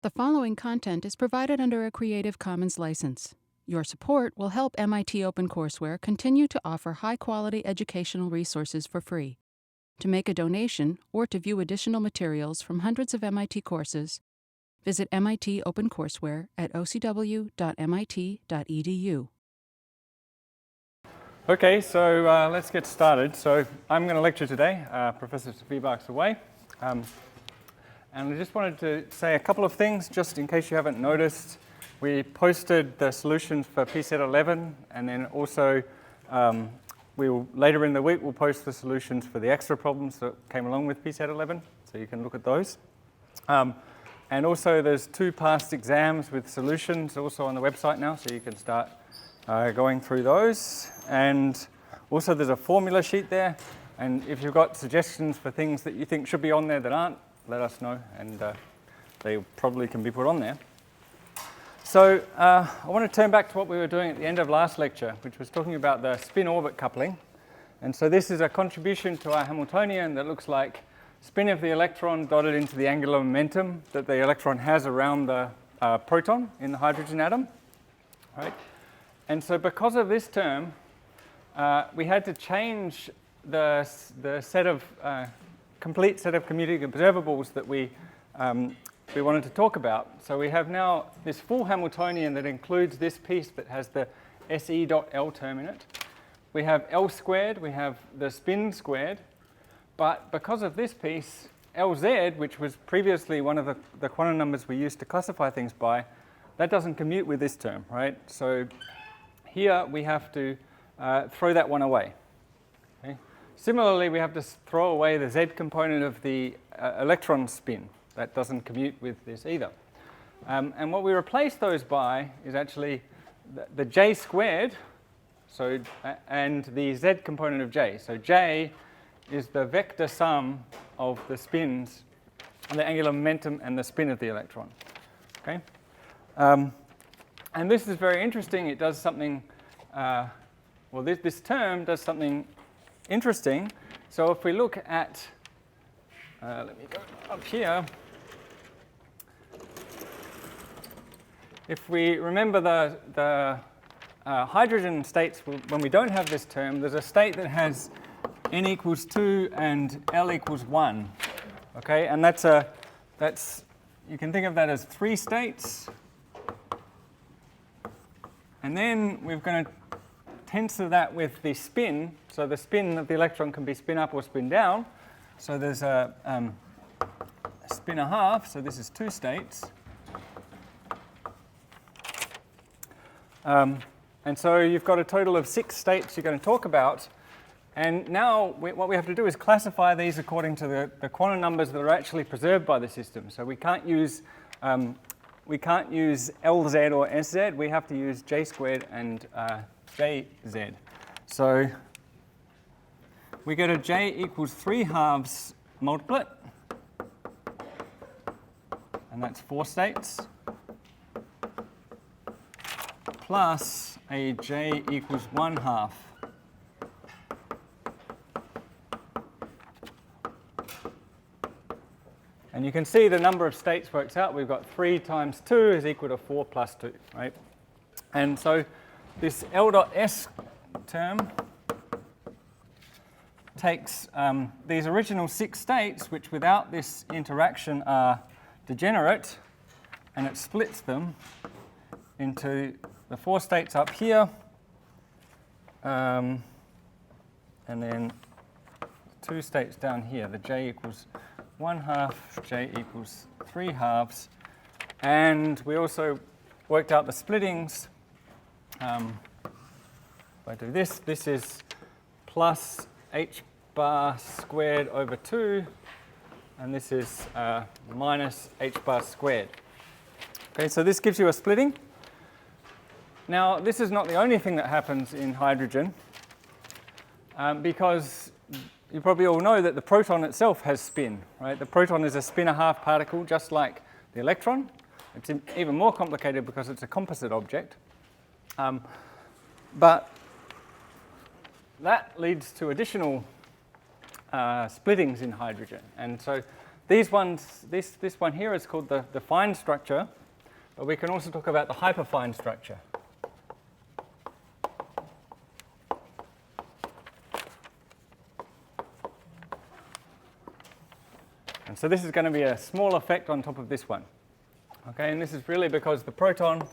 The following content is provided under a Creative Commons license. Your support will help MIT OpenCourseware continue to offer high-quality educational resources for free. To make a donation or to view additional materials from hundreds of MIT courses, visit MIT OpenCourseware at ocw.mit.edu. Okay, so let's get started. So I'm going to lecture today. Professor Zwiebach's away. And I just wanted to say a couple of things, just in case you haven't noticed. We posted the solutions for PSET 11, and then also later in the week we'll post the solutions for the extra problems that came along with PSET 11, so you can look at those. And also there's 2 past exams with solutions also on the website now, so you can start going through those. And also there's a formula sheet there, and if you've got suggestions for things that you think should be on there that aren't, let us know, and they probably can be put on there. So I want to turn back to what we were doing at the end of last lecture, which was talking about the spin-orbit coupling. And so this is a contribution to our Hamiltonian that looks like spin of the electron dotted into the angular momentum that the electron has around the proton in the hydrogen atom. Right? And so because of this term, we had to change the set of complete set of commuting observables that we wanted to talk about. So we have now this full Hamiltonian that includes this piece that has the SE dot L term in it. We have L squared, we have the spin squared, but because of this piece, LZ, which was previously one of the quantum numbers we used to classify things by, that doesn't commute with this term, right? So here we have to throw that one away. Okay? Similarly, we have to throw away the Z component of the electron spin. That doesn't commute with this either. And what we replace those by is actually the J squared, and the Z component of J. So J is the vector sum of the spins, the angular momentum and the spin of the electron. Okay? And this is very interesting. It does something, this term does something interesting. So if we look at, let me go up here. If we remember the hydrogen states, when we don't have this term, there's a state that has n equals 2 and L equals 1. Okay, and you can think of that as 3 states. And then we're going to tensor that with the spin. So the spin of the electron can be spin up or spin down. So there's a spin a half. So this is 2 states. And so you've got a total of 6 states you're going to talk about. And now what we have to do is classify these according to the quantum numbers that are actually preserved by the system. So we can't use LZ or SZ. We have to use J squared and JZ. So we get a J equals 3 halves multiplet, and that's 4 states, plus a J equals 1 half. And you can see the number of states works out. We've got 3 times 2 is equal to 4 plus 2, right? And so this L dot S term takes these original 6 states, which without this interaction are degenerate, and it splits them into the 4 states up here, and then 2 states down here. The J equals 1 half, J equals 3 halves. And we also worked out the splittings. If I do this, this is plus h bar squared over 2, and this is minus h bar squared. Okay, so this gives you a splitting. Now, this is not the only thing that happens in hydrogen, because you probably all know that the proton itself has spin, right? The proton is a spin-a-half particle, just like the electron. It's even more complicated because it's a composite object. But that leads to additional splittings in hydrogen. And so these ones, this one here is called the fine structure, but we can also talk about the hyperfine structure. And so this is going to be a small effect on top of this one. Okay, and this is really because the proton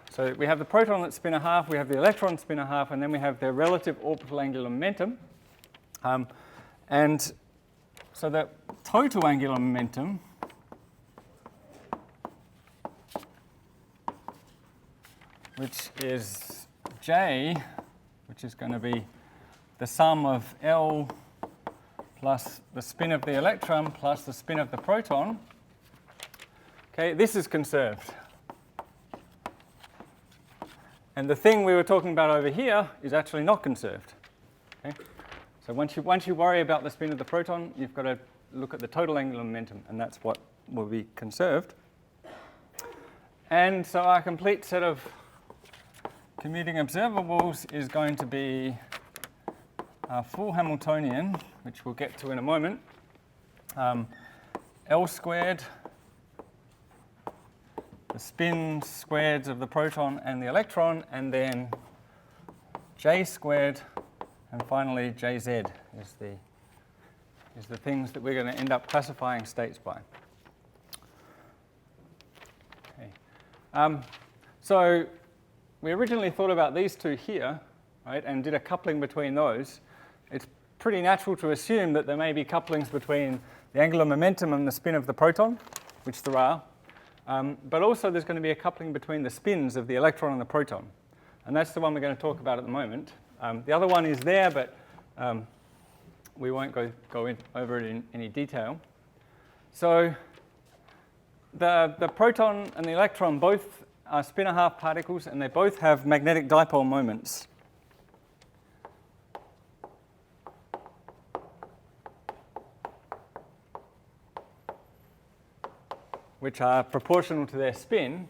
so we have the proton that spin a half, we have the electron spin a half, and then we have their relative orbital angular momentum. And so the total angular momentum which is J, which is going to be the sum of L plus the spin of the electron plus the spin of the proton. Okay, this is conserved. And the thing we were talking about over here is actually not conserved. Okay? So once you worry about the spin of the proton, you've got to look at the total angular momentum, and that's what will be conserved. And so our complete set of commuting observables is going to be our full Hamiltonian, which we'll get to in a moment, L squared, the spin squareds of the proton and the electron, and then J squared, and finally Jz is the things that we're going to end up classifying states by. Okay. So we originally thought about these two here, right, and did a coupling between those. It's pretty natural to assume that there may be couplings between the angular momentum and the spin of the proton, which there are. But also there's going to be a coupling between the spins of the electron and the proton. And that's the one we're going to talk about at the moment. The other one is there, but we won't go over it in any detail. So the proton and the electron both are spin-a-half particles, and they both have magnetic dipole moments. Which are proportional to their spin.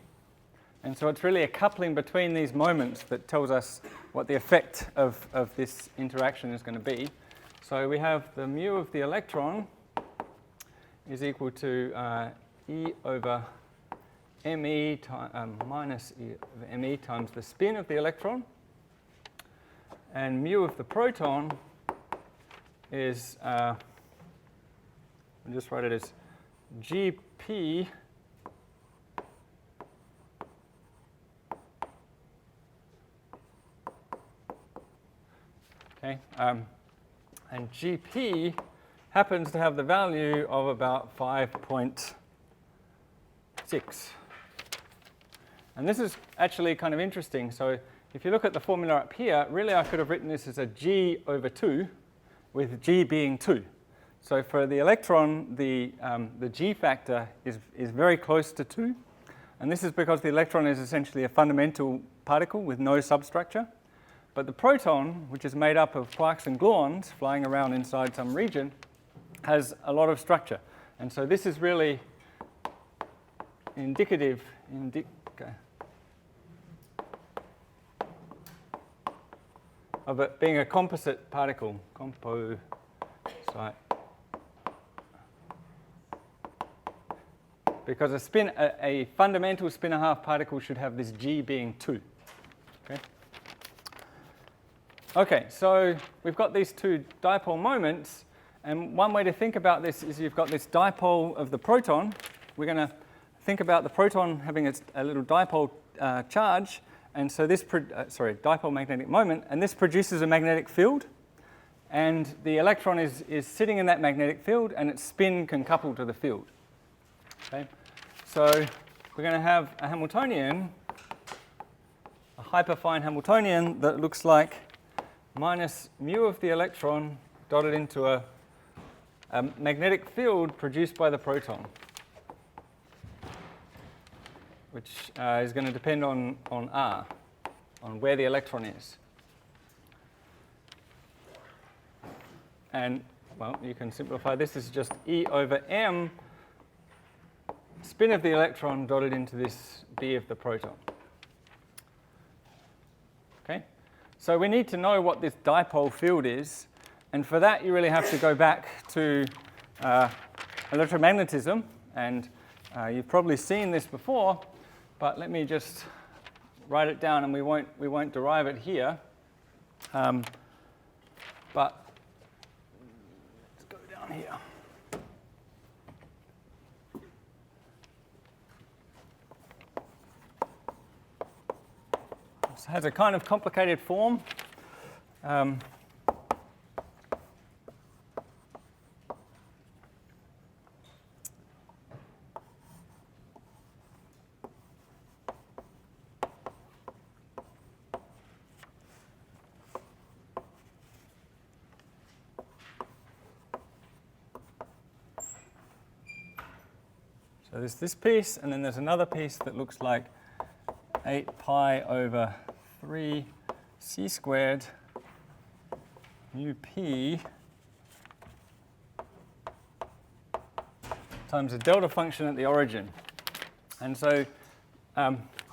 And so it's really a coupling between these moments that tells us what the effect of this interaction is going to be. So we have the mu of the electron is equal to E over me minus E over me times the spin of the electron. And mu of the proton is, I'll just write it as Gp okay, and Gp happens to have the value of about 5.6. And this is actually kind of interesting. So if you look at the formula up here, really I could have written this as a G over 2, with G being 2. So for the electron, the G factor is very close to 2. And this is because the electron is essentially a fundamental particle with no substructure. But the proton, which is made up of quarks and gluons flying around inside some region, has a lot of structure. And so this is really indicative of it being a composite particle, composite. Because a fundamental spin-a-half particle should have this G being 2. Okay? Okay, so we've got these two dipole moments, and one way to think about this is you've got this dipole of the proton. We're going to think about the proton having a little dipole charge, and so this, dipole magnetic moment, and this produces a magnetic field, and the electron is sitting in that magnetic field, and its spin can couple to the field. Okay, so we're going to have a Hamiltonian, a hyperfine Hamiltonian that looks like minus mu of the electron dotted into a magnetic field produced by the proton, which is going to depend on R, on where the electron is. And, well, you can simplify this as just E over m spin of the electron dotted into this B of the proton. Okay? So we need to know what this dipole field is, and for that you really have to go back to electromagnetism, and you've probably seen this before, but let me just write it down, and we won't derive it here. But let's go down here. This has a kind of complicated form. So there's this piece, and then there's another piece that looks like 8 pi over 3 c squared mu p times the delta function at the origin. And so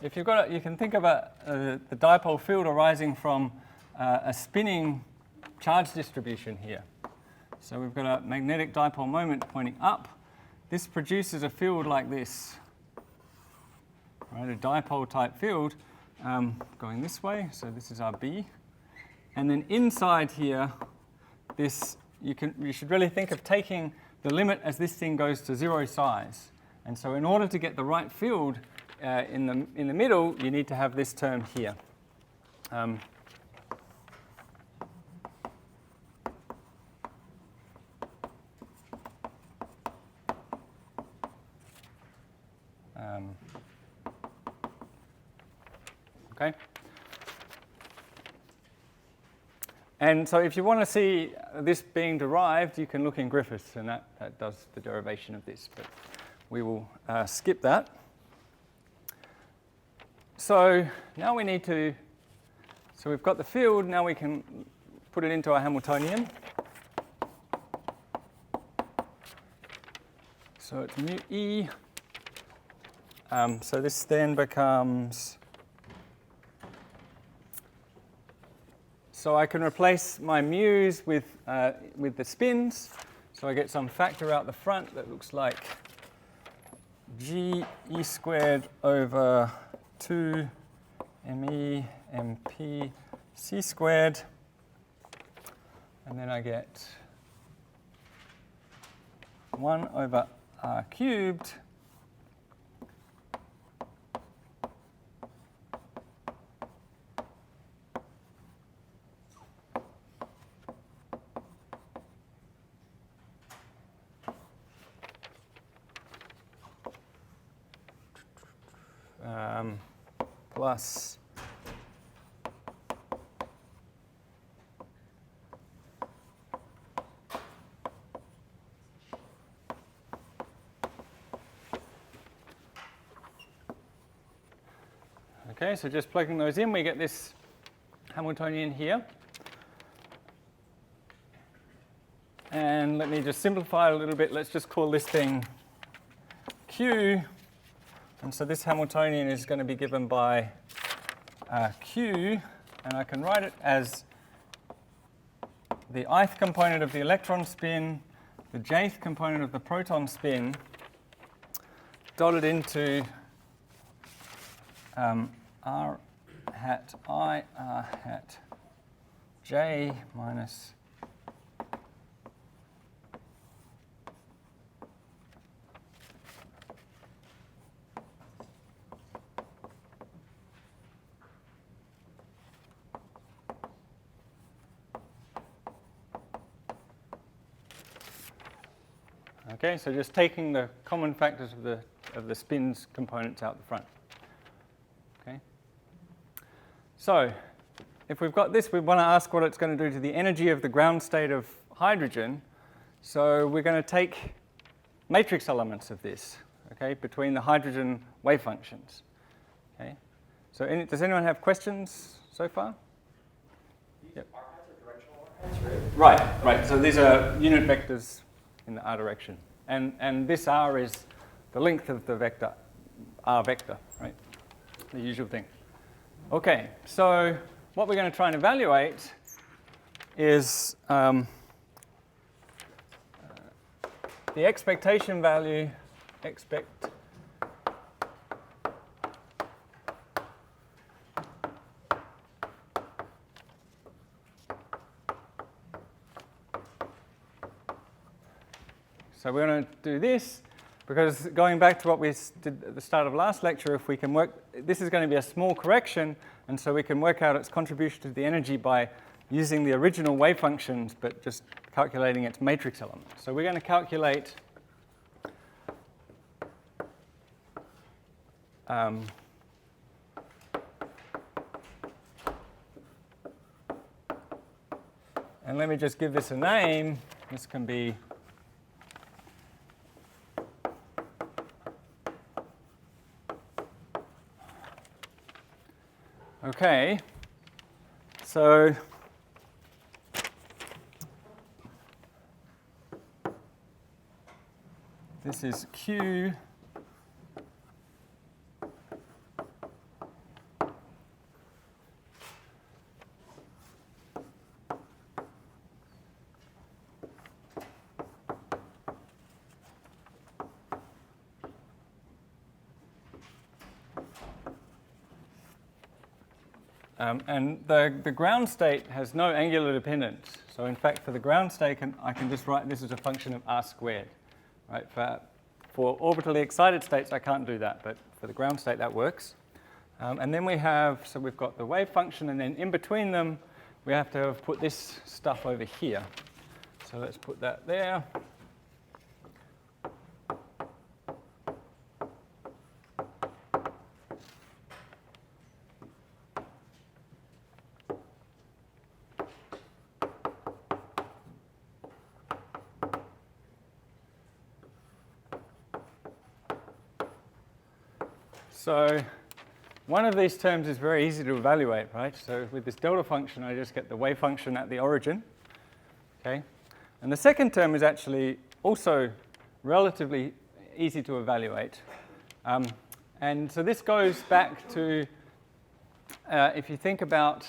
if you've got you can think about the dipole field arising from a spinning charge distribution here. So we've got a magnetic dipole moment pointing up. This produces a field like this, right? A dipole type field going this way. So this is our B. And then inside here, this you should really think of taking the limit as this thing goes to 0 size. And so in order to get the right field in the middle, you need to have this term here. Okay. And so if you want to see this being derived, you can look in Griffiths, and that does the derivation of this, but we will skip that. So now we need to, so we've got the field, now we can put it into our Hamiltonian. So it's mu E. So this then becomes, so I can replace my mu's with the spins. So I get some factor out the front that looks like g e squared over 2 me mp c squared. And then I get 1 over r cubed plus okay, so just plugging those in, we get this Hamiltonian here. And let me just simplify it a little bit. Let's just call this thing Q. And so this Hamiltonian is going to be given by Q, and I can write it as the ith component of the electron spin, the jth component of the proton spin, dotted into r hat I, r hat j minus okay, so just taking the common factors of the spins components out the front. Okay. So if we've got this, we want to ask what it's going to do to the energy of the ground state of hydrogen. So we're going to take matrix elements of this, okay, between the hydrogen wave functions. Okay. So does anyone have questions so far? Yep. R hats are directional R hats, right? Right. So these are unit vectors in the r direction. And this r is the length of the vector, r vector, right? The usual thing. Okay, so what we're going to try and evaluate is the expectation value, So we're going to do this because going back to what we did at the start of last lecture, if we can work, this is going to be a small correction, and so we can work out its contribution to the energy by using the original wave functions, but just calculating its matrix element. So we're going to calculate and let me just give this a name. This can be okay, so this is Q and the ground state has no angular dependence. So in fact, for the ground state, I can just write this as a function of r squared. Right? For orbitally excited states, I can't do that, but for the ground state, that works. And then we have, so we've got the wave function, and then in between them, we have to have put this stuff over here. So let's put that there. So one of these terms is very easy to evaluate, right? So with this delta function, I just get the wave function at the origin, okay? And the second term is actually also relatively easy to evaluate. And so this goes back to, if you think about,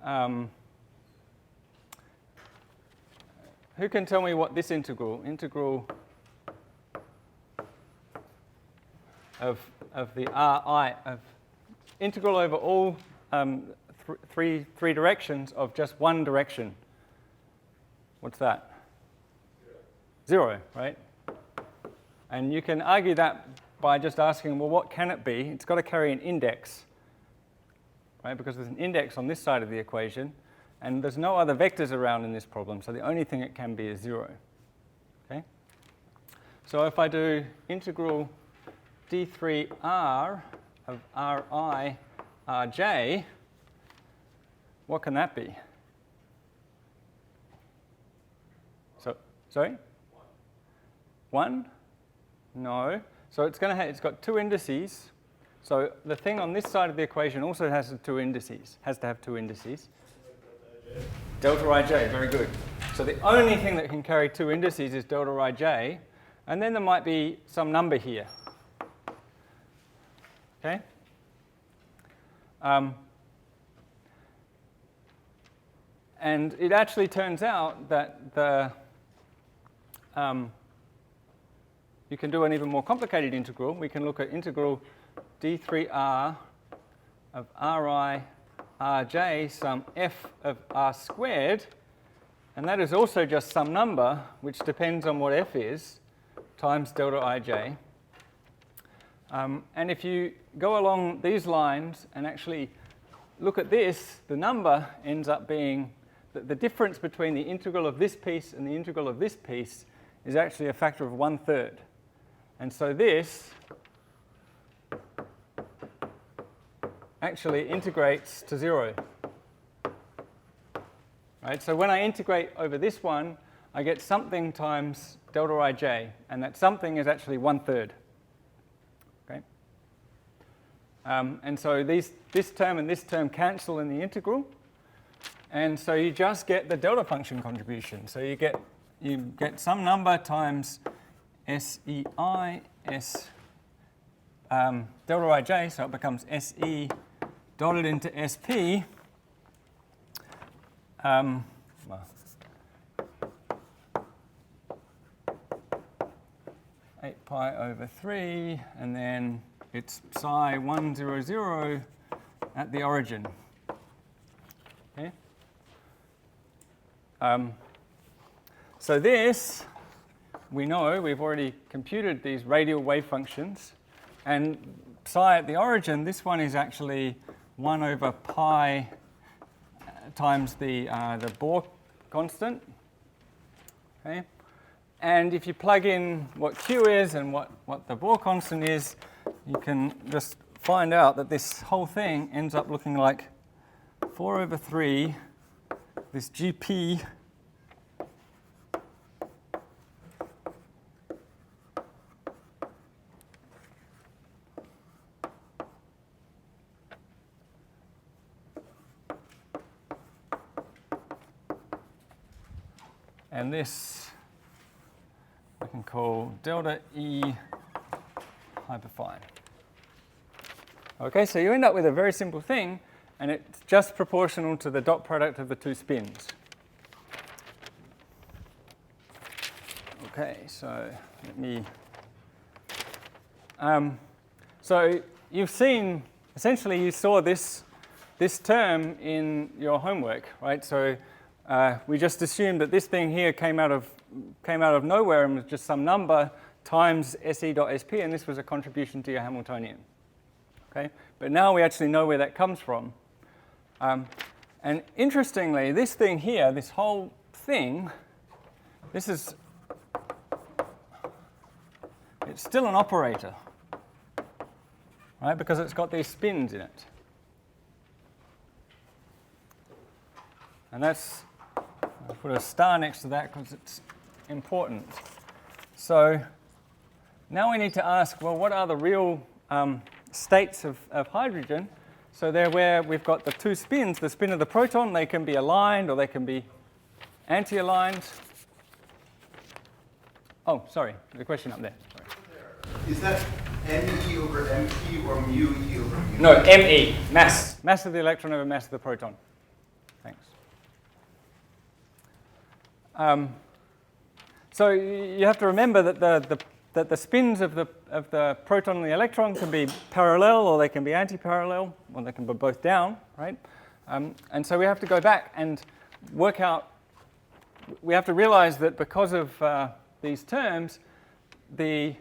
who can tell me what this integral of the Ri, of integral over all three directions of just one direction. What's that? 0, right? And you can argue that by just asking, well, what can it be? It's got to carry an index, right? Because there's an index on this side of the equation, and there's no other vectors around in this problem, so the only thing it can be is 0. Okay? So if I do integral d3r of Ri Rj, what can that be? So, sorry? 1? No. So it's got two indices. So the thing on this side of the equation also has to have two indices. Delta Ij, very good. So the only thing that can carry two indices is delta Ij, and then there might be some number here. Okay? And it actually turns out that you can do an even more complicated integral. We can look at integral d3r of Ri Rj sum f of r squared, and that is also just some number which depends on what f is, times delta Ij. And if you go along these lines and actually look at this, the number ends up being the difference between the integral of this piece and the integral of this piece is actually a factor of 1/3. And so this actually integrates to 0. Right? So when I integrate over this one, I get something times delta Ij, and that something is actually 1/3. Okay? And so this term and this term cancel in the integral, and so you just get the delta function contribution. So you get some number times SEI S delta Ij, so it becomes SE dotted into SP, Well, 8 pi over 3, and then it's psi 100 at the origin. Okay? So this, we know, we've already computed these radial wave functions, and psi at the origin, this one is actually 1 over pi times the Bohr constant. Okay? And if you plug in what Q is and what the Bohr constant is, you can just find out that this whole thing ends up looking like 4 over 3, this GP and this we can call delta E hyperfine. Okay, so you end up with a very simple thing, and it's just proportional to the dot product of the two spins. Okay, so let me. So you've seen, essentially, you saw this term in your homework, right? So we just assumed that this thing here came out of nowhere and was just some number times SE.SP, and this was a contribution to your Hamiltonian. Okay, but now we actually know where that comes from. And interestingly, this thing here, this whole thing, it's still an operator, right? Because it's got these spins in it. And that's, I'll put a star next to that because it's important. So now we need to ask, well, what are the real states of hydrogen? So they're where we've got the two spins, the spin of the proton, they can be aligned or they can be anti-aligned. Oh, sorry, the question up there. Sorry. Is that ME over MT or mu E over mu? No, ME, mass. Mass of the electron over mass of the proton. Thanks. So you have to remember that the spins of the proton and the electron can be parallel, or they can be anti-parallel, or they can be both down, right? And so we have to go back and work out. We have to realize that because of these terms, the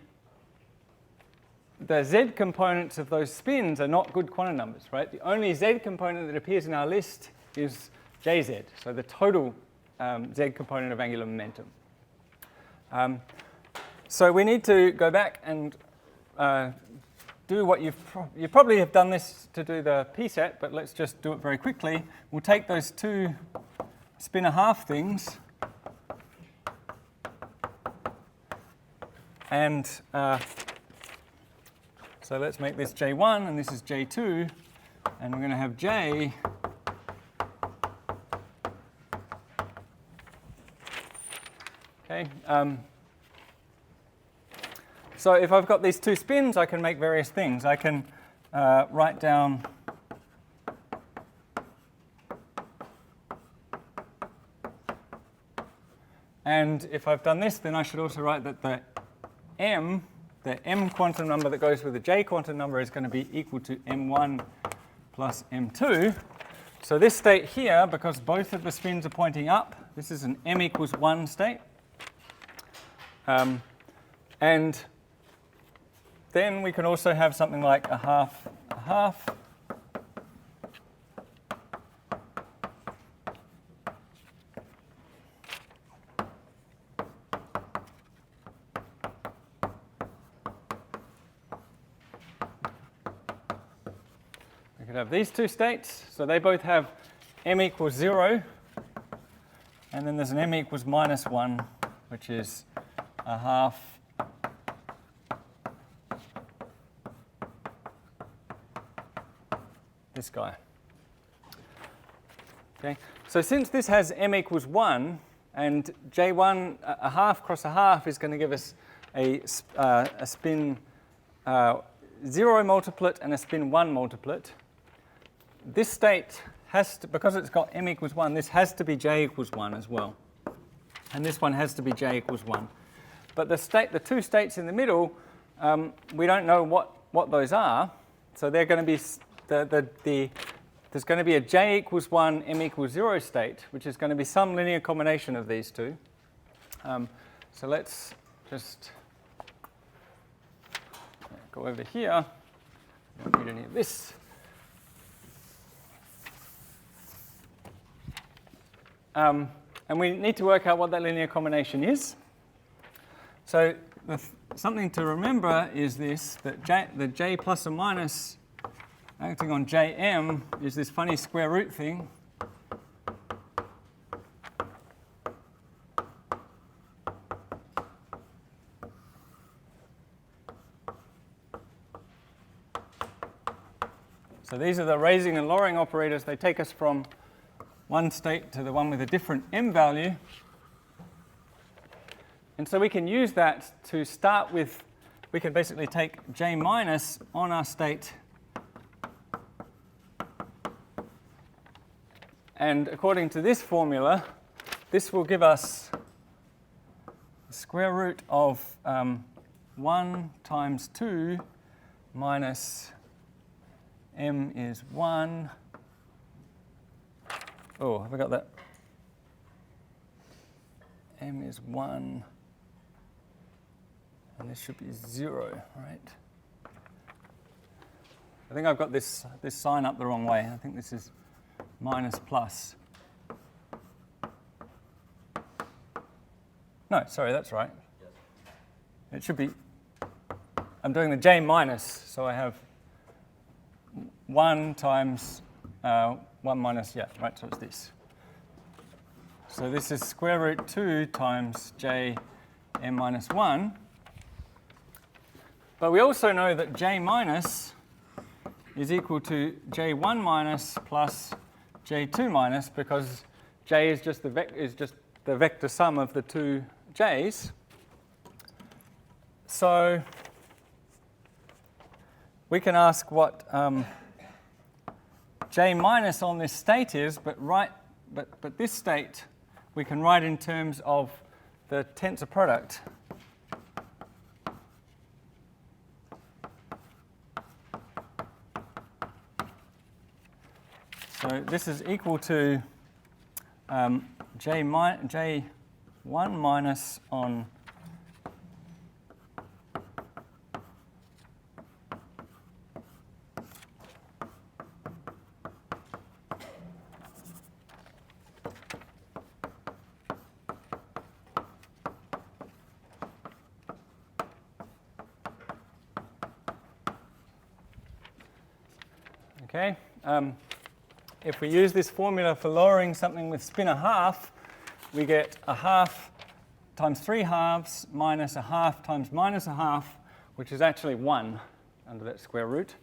z components of those spins are not good quantum numbers, right? The only z component that appears in our list is jz, so the total z component of angular momentum. So we need to go back and do what you probably have done this to do the p set, but let's just do it very quickly. We'll take those two spin a half things and so let's make this J1 and this is J2, and we're going to have J okay. So if I've got these two spins, I can make various things. I can write down and if I've done this, then I should also write that the m quantum number that goes with the j quantum number is going to be equal to m1 plus m2. So this state here, because both of the spins are pointing up, this is an m equals 1 state. And then we can also have something like a half. We could have these two states. So they both have m equals 0. And then there's an m equals minus 1, which is a half this guy. Okay, so since this has m equals 1 and J1, a half cross a half is going to give us a spin 0 multiplet and a spin 1 multiplet. This state has to, because it's got m equals 1, this has to be j equals 1 as well. And this one has to be j equals 1. But the two states in the middle, we don't know what those are. So they're going to be there's going to be a j equals 1, m equals 0 state, which is going to be some linear combination of these two. So let's just go over here. I don't need any of this. And we need to work out what that linear combination is. So something to remember is this, that the j plus or minus acting on jm is this funny square root thing. So these are the raising and lowering operators. They take us from one state to the one with a different m value. And so we can use that to start with. We can basically take j minus on our state. And according to this formula, this will give us the square root of 1 times 2 minus m is 1. Oh, have I got that? M is 1. And this should be 0, right? I think I've got this sign up the wrong way. I think this is minus plus. No, sorry, that's right. Yes. It should be, I'm doing the j minus, so I have 1 times 1 minus, yeah, right, so it's this. So this is square root 2 times j m minus 1. But we also know that j minus is equal to j1 minus plus j2 minus, because j is just the vector sum of the two j's. So we can ask what j minus on this state is, but this state we can write in terms of the tensor product. So this is equal to j1 minus on okay. If we use this formula for lowering something with spin a half, we get a half times 3 halves minus a half times minus a half, which is actually 1 under that square root.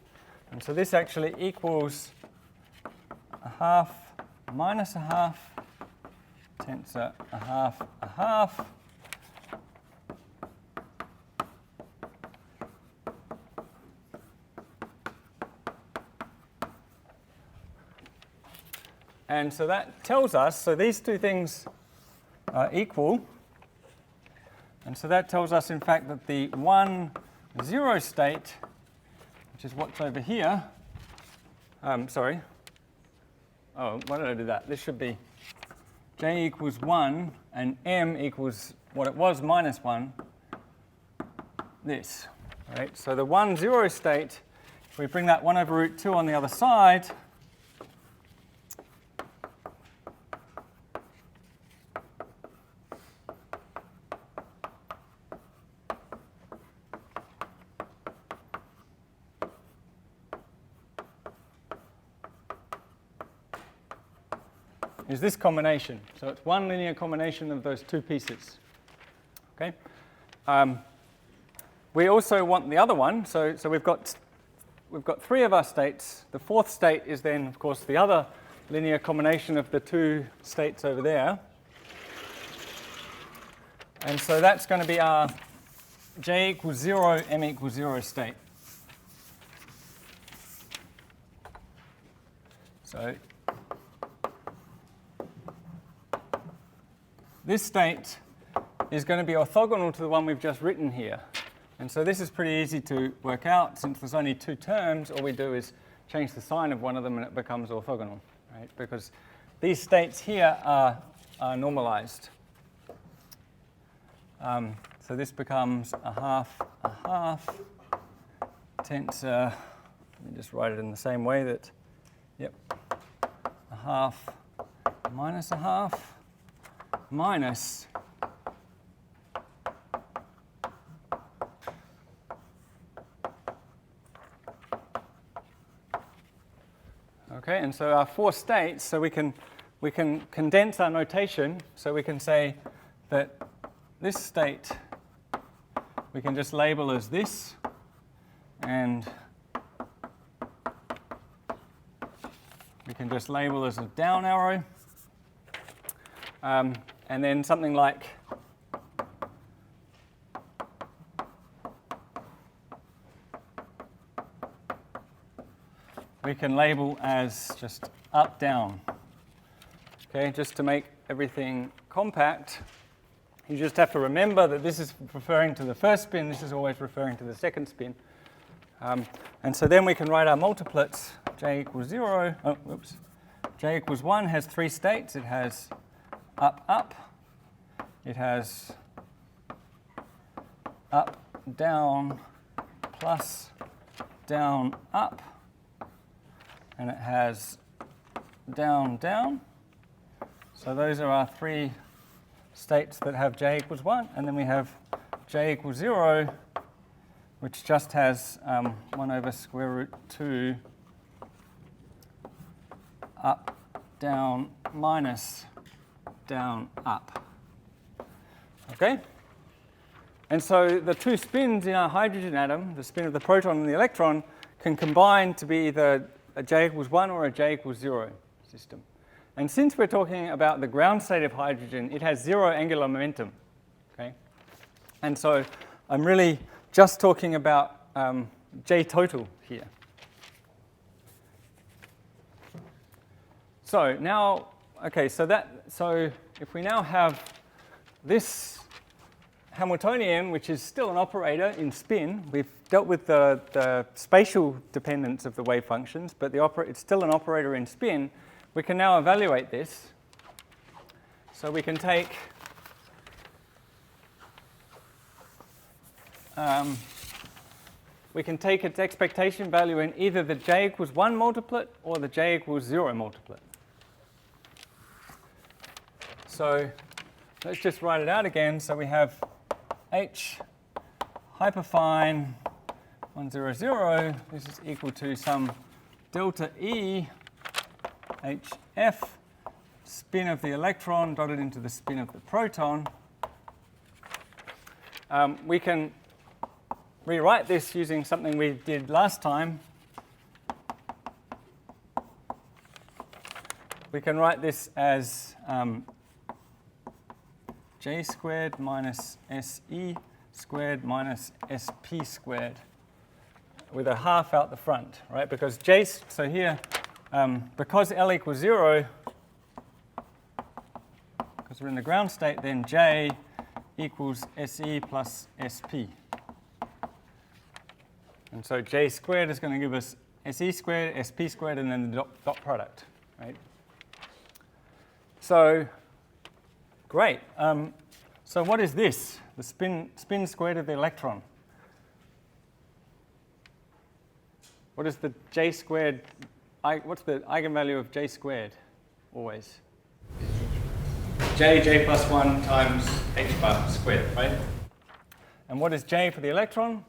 And so this actually equals a half minus a half tensor a half a half. And so that tells us, so these two things are equal. And so that tells us, in fact, that the 1, 0 state, which is what's over here, sorry. Oh, why did I do that? This should be j equals 1 and m equals what it was minus 1, this. Right? So the 1, 0 state, if we bring that 1 over root 2 on the other side, is this combination. So it's one linear combination of those two pieces. Okay. We also want the other one. So we've got 3 of our states. The 4th state is then, of course, the other linear combination of the 2 states over there. And so that's going to be our j equals 0, m equals 0 state. this state is going to be orthogonal to the one we've just written here. And so this is pretty easy to work out. Since there's only two terms, all we do is change the sign of one of them and it becomes orthogonal, right? Because these states here are normalized. So this becomes a half tensor. Let me just write it in the same way that, yep, a half minus a half minus okay, and so our four states, so we can condense our notation, so we can say that this state we can just label as this, and we can just label as a down arrow, and then something like we can label as just up, down. Okay, just to make everything compact, you just have to remember that this is referring to the first spin, this is always referring to the second spin. And so then we can write our multiplets. J equals 0, J equals 1 has three states. It has up, up, it has up, down, plus down, up, and it has down, down. So those are our three states that have j equals 1, and then we have j equals 0, which just has 1 over square root 2 up, down, minus down, up. Okay? And so the two spins in our hydrogen atom, the spin of the proton and the electron, can combine to be either a j equals 1 or a j equals 0 system. And since we're talking about the ground state of hydrogen, it has zero angular momentum. Okay? And so I'm really just talking about J total here. So now, okay, so if we now have this Hamiltonian, which is still an operator in spin, we've dealt with the spatial dependence of the wave functions, but it's still an operator in spin. We can now evaluate this. So we can take its expectation value in either the j equals 1 multiplet or the j equals 0 multiplet. So let's just write it out again. So we have h hyperfine 1, 0, 0. This is equal to some delta E HF, spin of the electron dotted into the spin of the proton. We can rewrite this using something we did last time. We can write this as j squared minus SE squared minus SP squared with a half out the front, right? Because so here, because L equals 0, because we're in the ground state, then J equals SE plus SP. And so J squared is going to give us SE squared, SP squared, and then the dot product, right? So, great. So what is this? The spin squared of the electron. What is the J squared? What's the eigenvalue of J squared, always? J plus 1 times h bar squared, right? And what is J for the electron?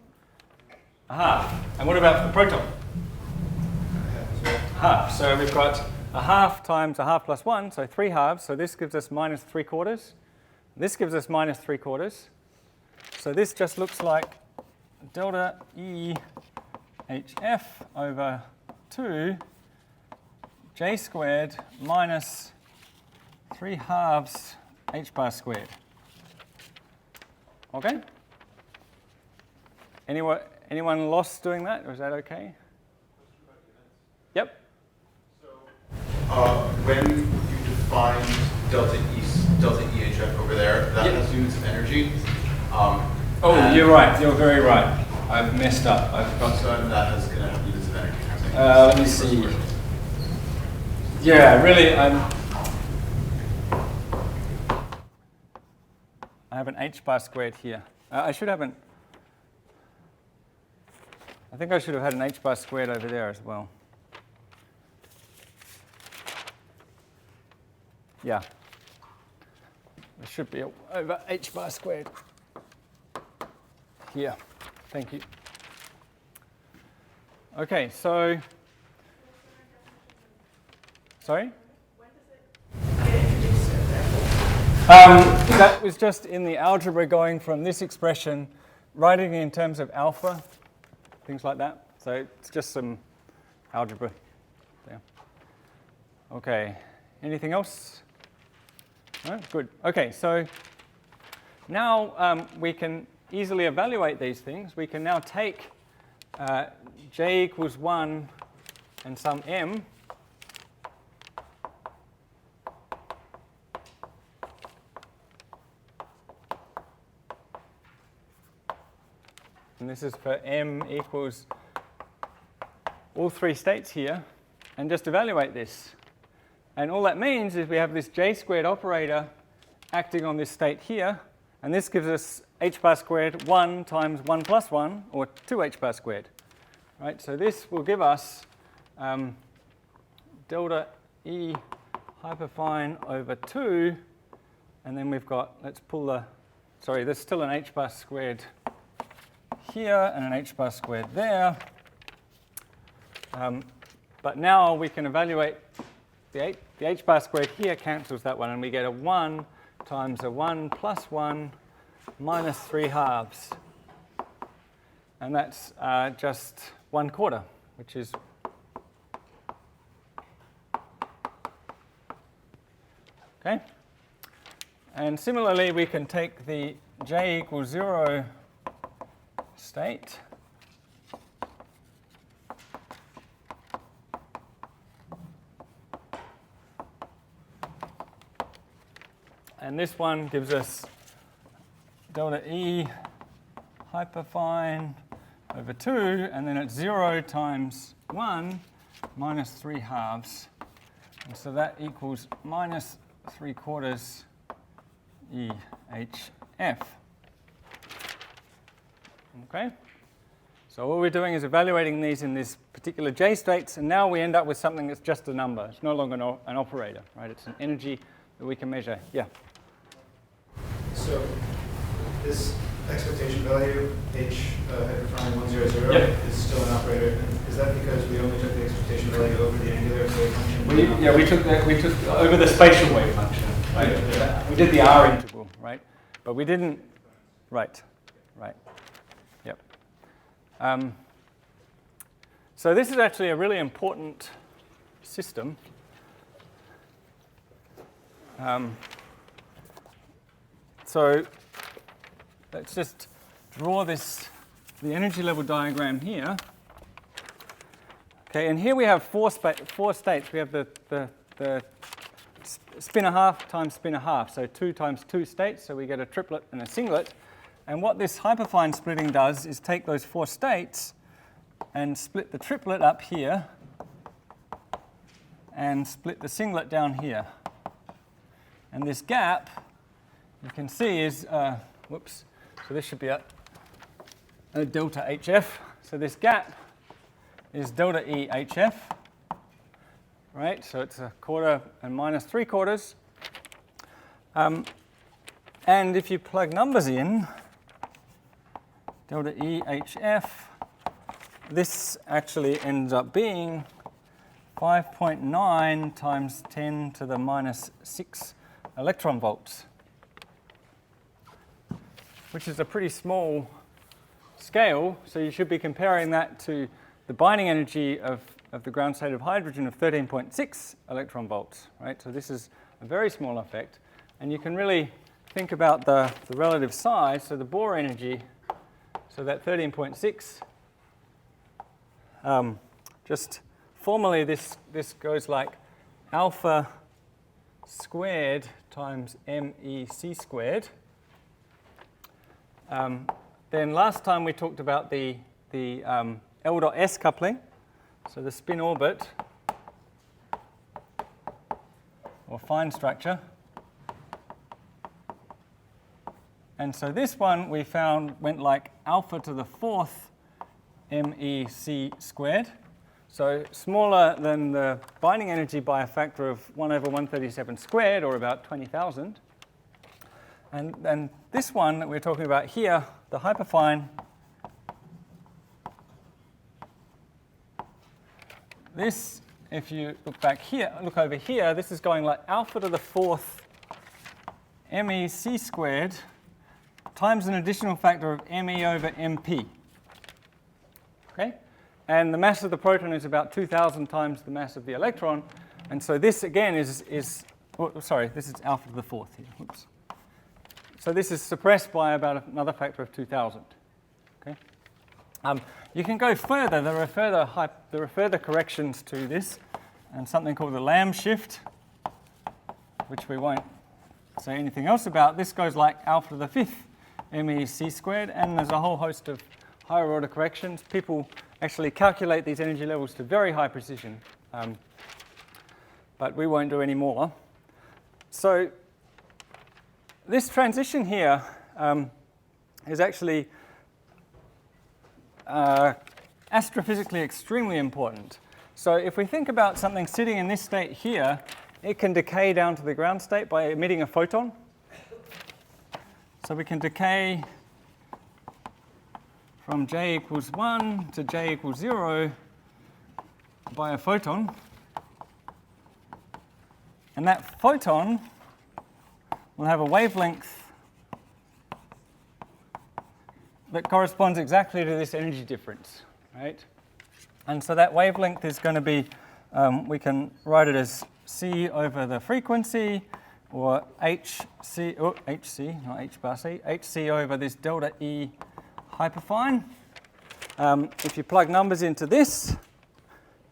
A half. And what about the proton? Half. So we've got a half times a half plus 1, so 3 halves. So this gives us minus 3/4. This gives us minus 3/4. So this just looks like delta E HF over 2 J squared minus 3 halves h bar squared. Okay? Anyone lost doing that, or is that okay? Yep. So when you define delta E HF over there, that has units of energy. Oh, you're right. You're very right. I've messed up. I've got. So that is going to have units of energy. Let me see. Yeah, really, I have an h bar squared here. I should have I think I should have had an h bar squared over there as well. Yeah. There should be over h bar squared here. Thank you. Okay, so, sorry? That was just in the algebra going from this expression, writing it in terms of alpha, things like that. So it's just some algebra there. Okay, anything else? No? Good. Okay, so now we can easily evaluate these things. We can now take j equals 1 and some m, and this is for m equals all three states here, and just evaluate this. And all that means is we have this j squared operator acting on this state here, and this gives us h bar squared 1 times 1 plus 1, or 2h bar squared. Right, so this will give us delta E hyperfine over 2, and then we've got, let's pull the, sorry, there's still an h bar squared here and an h bar squared there. But now we can evaluate the h bar squared here cancels that one, and we get a 1 times a 1 plus 1 minus 3 halves. And that's just 1/4, which is okay. And similarly, we can take the j equals 0 state, and this one gives us delta E hyperfine over 2, and then it's 0 times 1 minus 3 halves. And so that equals minus 3/4 EHF. Okay? So what we're doing is evaluating these in this particular J states, and now we end up with something that's just a number. It's no longer an operator, right? It's an energy that we can measure. Yeah? So this expectation value, H hyperfine 100, Yep. is still an operator. And is that because we only took the expectation value over the angular wave function? We took over the spatial wave function. Right? We did the R integral, right? But we didn't. Right. Yep. So this is actually a really important system. So let's just draw the energy level diagram here. Okay, and here we have four states. We have the spin a half times spin a half, so 2 times 2 states, so we get a triplet and a singlet. And what this hyperfine splitting does is take those 4 states and split the triplet up here and split the singlet down here. And this gap, you can see, is, whoops, so this should be a delta HF. So this gap is delta E HF, right? So it's 1/4 and minus 3/4. And if you plug numbers in, delta E HF, this actually ends up being 5.9 times 10 to the minus 6 electron volts, which is a pretty small scale. So you should be comparing that to the binding energy of the ground state of hydrogen of 13.6 electron volts, right? So this is a very small effect. And you can really think about the relative size, so the Bohr energy, so that 13.6, just formally this goes like alpha squared times MEC squared. Then last time we talked about the L dot S coupling, so the spin orbit or fine structure. And so this one we found went like alpha to the 4th MEC squared. So smaller than the binding energy by a factor of 1 over 137 squared, or about 20,000. And this one that we're talking about here, the hyperfine, this, if you look back here, look over here, this is going like alpha to the 4th MEC squared times an additional factor of ME over MP. Okay? And the mass of the proton is about 2,000 times the mass of the electron. And so this again is this is alpha to the 4th here. Whoops. So this is suppressed by about another factor of 2,000. Okay? You can go further. There are further corrections to this, and something called the Lamb shift, which we won't say anything else about. This goes like alpha to the 5th MEC squared, and there's a whole host of higher order corrections. People actually calculate these energy levels to very high precision, but we won't do any more. So this transition here is actually astrophysically extremely important. So if we think about something sitting in this state here, it can decay down to the ground state by emitting a photon. So we can decay from j equals 1 to j equals 0 by a photon. And that photon will have a wavelength that corresponds exactly to this energy difference, right? And so that wavelength is going to be, we can write it as c over the frequency, or hc, not h bar c, hc over this delta E hyperfine. If you plug numbers into this,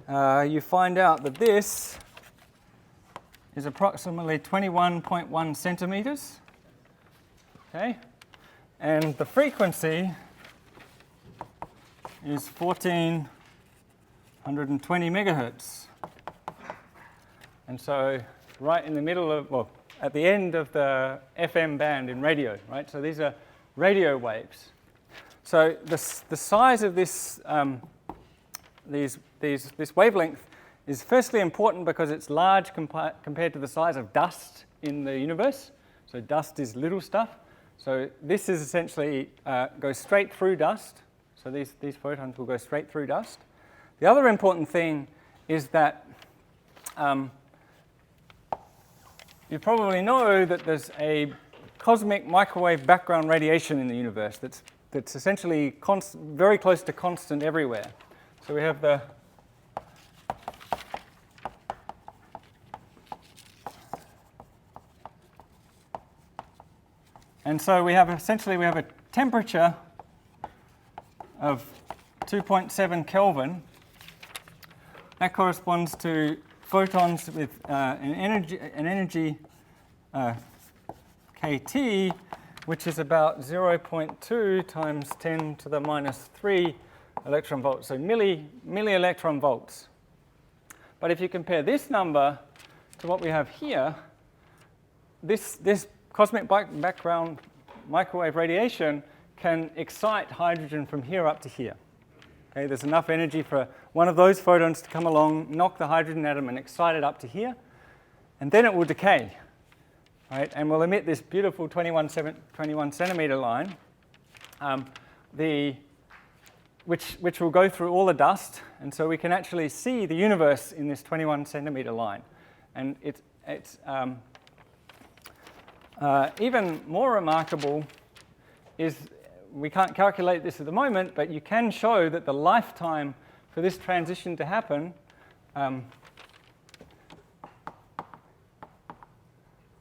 you find out that this is approximately 21.1 centimeters. Okay? And the frequency is 1420 megahertz. And so right in the middle of, well, at the end of the FM band in radio, right? So these are radio waves. So the size of this this wavelength is firstly important because it's large compared to the size of dust in the universe. So dust is little stuff. So this is essentially goes straight through dust. So these photons will go straight through dust. The other important thing is that you probably know that there's a cosmic microwave background radiation in the universe that's essentially very close to constant everywhere. So we have the and so we have a temperature of 2.7 Kelvin. That corresponds to photons with an energy kT, which is about 0.2 times 10 to the minus 3 electron volts, so milli-electron volts. But if you compare this number to what we have here, this cosmic background microwave radiation can excite hydrogen from here up to here. Okay, there's enough energy for one of those photons to come along, knock the hydrogen atom and excite it up to here, and then it will decay, right? And will emit this beautiful 21 centimeter line, which will go through all the dust, and so we can actually see the universe in this 21 centimeter line. And it's even more remarkable is, we can't calculate this at the moment, but you can show that the lifetime for this transition to happen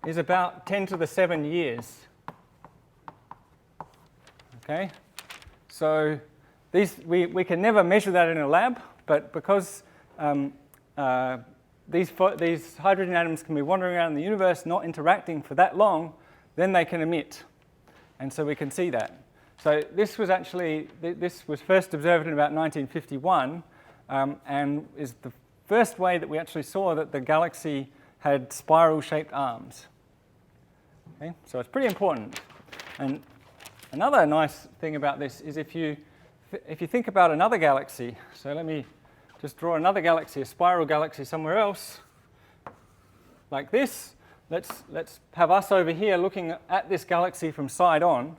is about 10 to the 7 years. Okay? So we can never measure that in a lab, but because these hydrogen atoms can be wandering around the universe, not interacting for that long, then they can emit. And so we can see that. So this was first observed in about 1951, and is the first way that we actually saw that the galaxy had spiral-shaped arms. Okay? So it's pretty important. And another nice thing about this is if you think about another galaxy, so let me just draw another galaxy, a spiral galaxy somewhere else, like this. Let's have us over here looking at this galaxy from side on.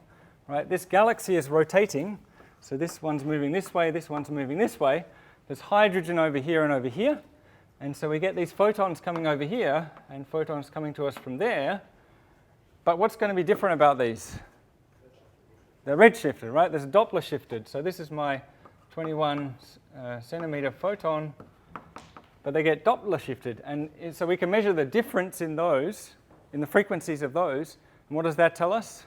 Right? This galaxy is rotating, so this one's moving this way, this one's moving this way. There's hydrogen over here and over here, and so we get these photons coming over here and photons coming to us from there. But what's going to be different about these? They're redshifted, right? There's a Doppler shifted. So this is my 21 centimeter photon, but they get Doppler shifted. And so we can measure the difference in those, in the frequencies of those. And what does that tell us?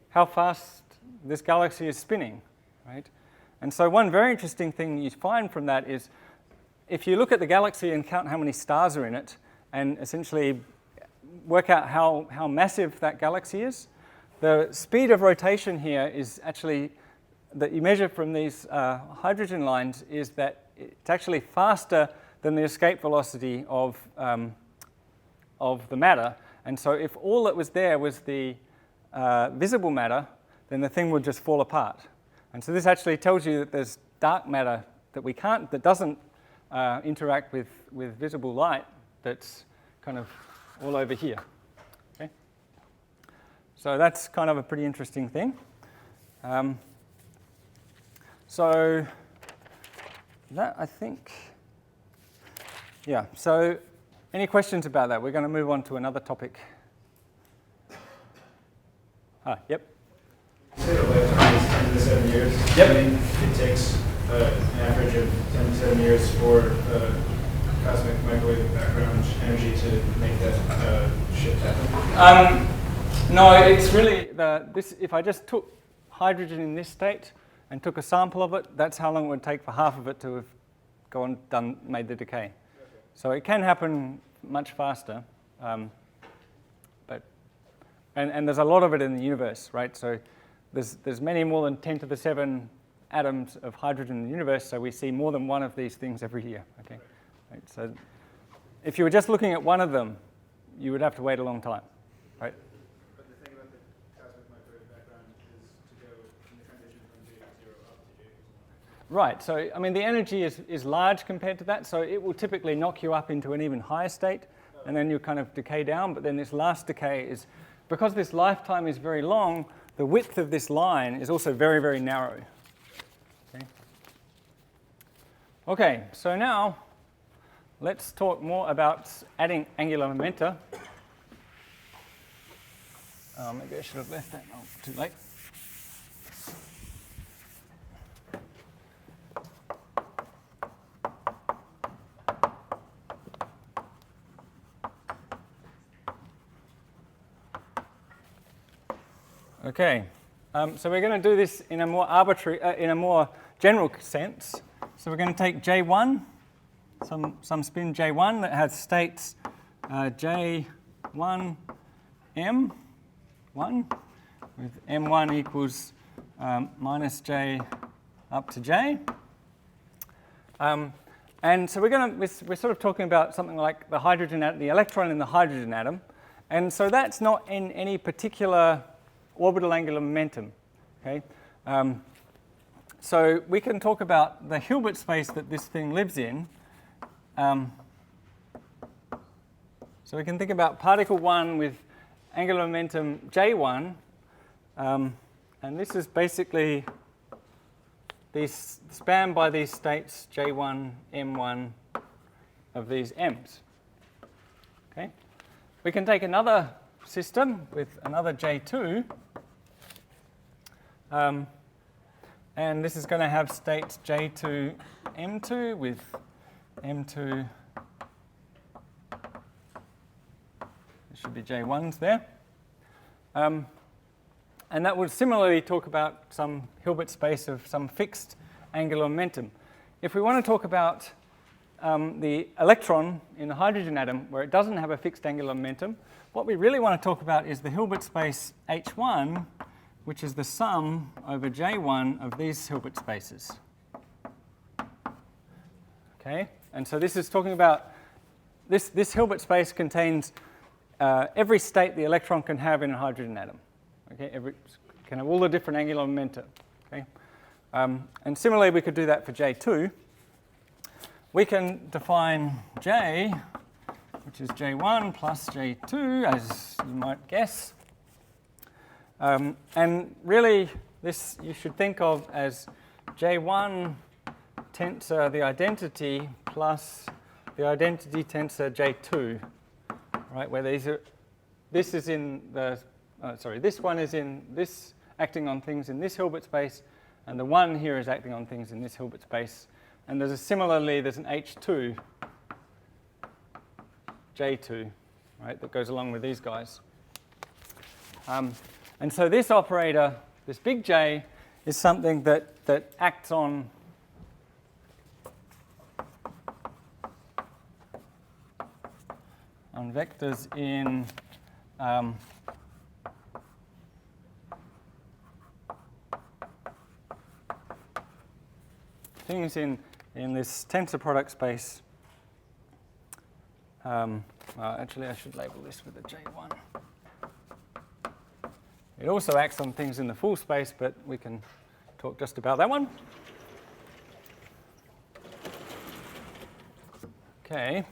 How fast this galaxy is spinning, right? And so one very interesting thing you find from that is if you look at the galaxy and count how many stars are in it and essentially work out how massive that galaxy is, the speed of rotation here is actually, that you measure from these hydrogen lines, is that it's actually faster than the escape velocity of the matter. And so if all that was there was the visible matter, then the thing would just fall apart. And so this actually tells you that there's dark matter that doesn't interact with visible light, that's kind of all over here. Okay? So that's kind of a pretty interesting thing. So that, I think, yeah. So any questions about that? We're going to move on to another topic. Yep. Say the lifetime is 10 to the 7 years. Yep. I mean, it takes an average of 10 to 7 years for cosmic microwave background energy to make that shift happen. No, it's really this. If I just took hydrogen in this state and took a sample of it, that's how long it would take for half of it to have made the decay. Okay. So it can happen much faster. And there's a lot of it in the universe, right? So there's many more than 10 to the 7 atoms of hydrogen in the universe, so we see more than one of these things every year, okay? Right, so if you were just looking at one of them, you would have to wait a long time, right? But the thing about the cosmic microwave background is to go in the transition from J0 up to J1. Right, so I mean the energy is large compared to that, so it will typically knock you up into an even higher state, and then you kind of decay down, but then this last decay is, because this lifetime is very long, the width of this line is also very, very narrow. Okay, so now let's talk more about adding angular momenta. Maybe I should have left that. Oh, too late. Okay, so we're going to do this in a more in a more general sense. So we're going to take J1, some spin J1 that has states J1, M1, with M1 equals minus J up to J. And so we're sort of talking about something like the hydrogen atom, the electron in the hydrogen atom. And so that's not in any particular orbital angular momentum. Okay? So we can talk about the Hilbert space that this thing lives in. So we can think about particle 1 with angular momentum J1. And this is basically these spanned by these states J1, M1 of these M's. Okay? We can take another system with another J2. And this is going to have states J2, M2 with M2. There should be J1s there. And that would similarly talk about some Hilbert space of some fixed angular momentum. If we want to talk about the electron in the hydrogen atom where it doesn't have a fixed angular momentum. What we really want to talk about is the Hilbert space H1, which is the sum over J1 of these Hilbert spaces. Okay, and so this is talking about this Hilbert space contains every state the electron can have in a hydrogen atom. Okay, can have all the different angular momenta. Okay, and similarly, we could do that for J2. We can define J, which is J1 plus J2, as you might guess. And really, this you should think of as J1 tensor the identity plus the identity tensor J2, right? Where this is in the this one is in this acting on things in this Hilbert space, and the one here is acting on things in this Hilbert space. And there's an H2 J2, right, that goes along with these guys. And so this operator, this big J, is something that acts on vectors in things in this tensor product space. Actually, I should label this with a J1. It also acts on things in the full space, but we can talk just about that one. Okay.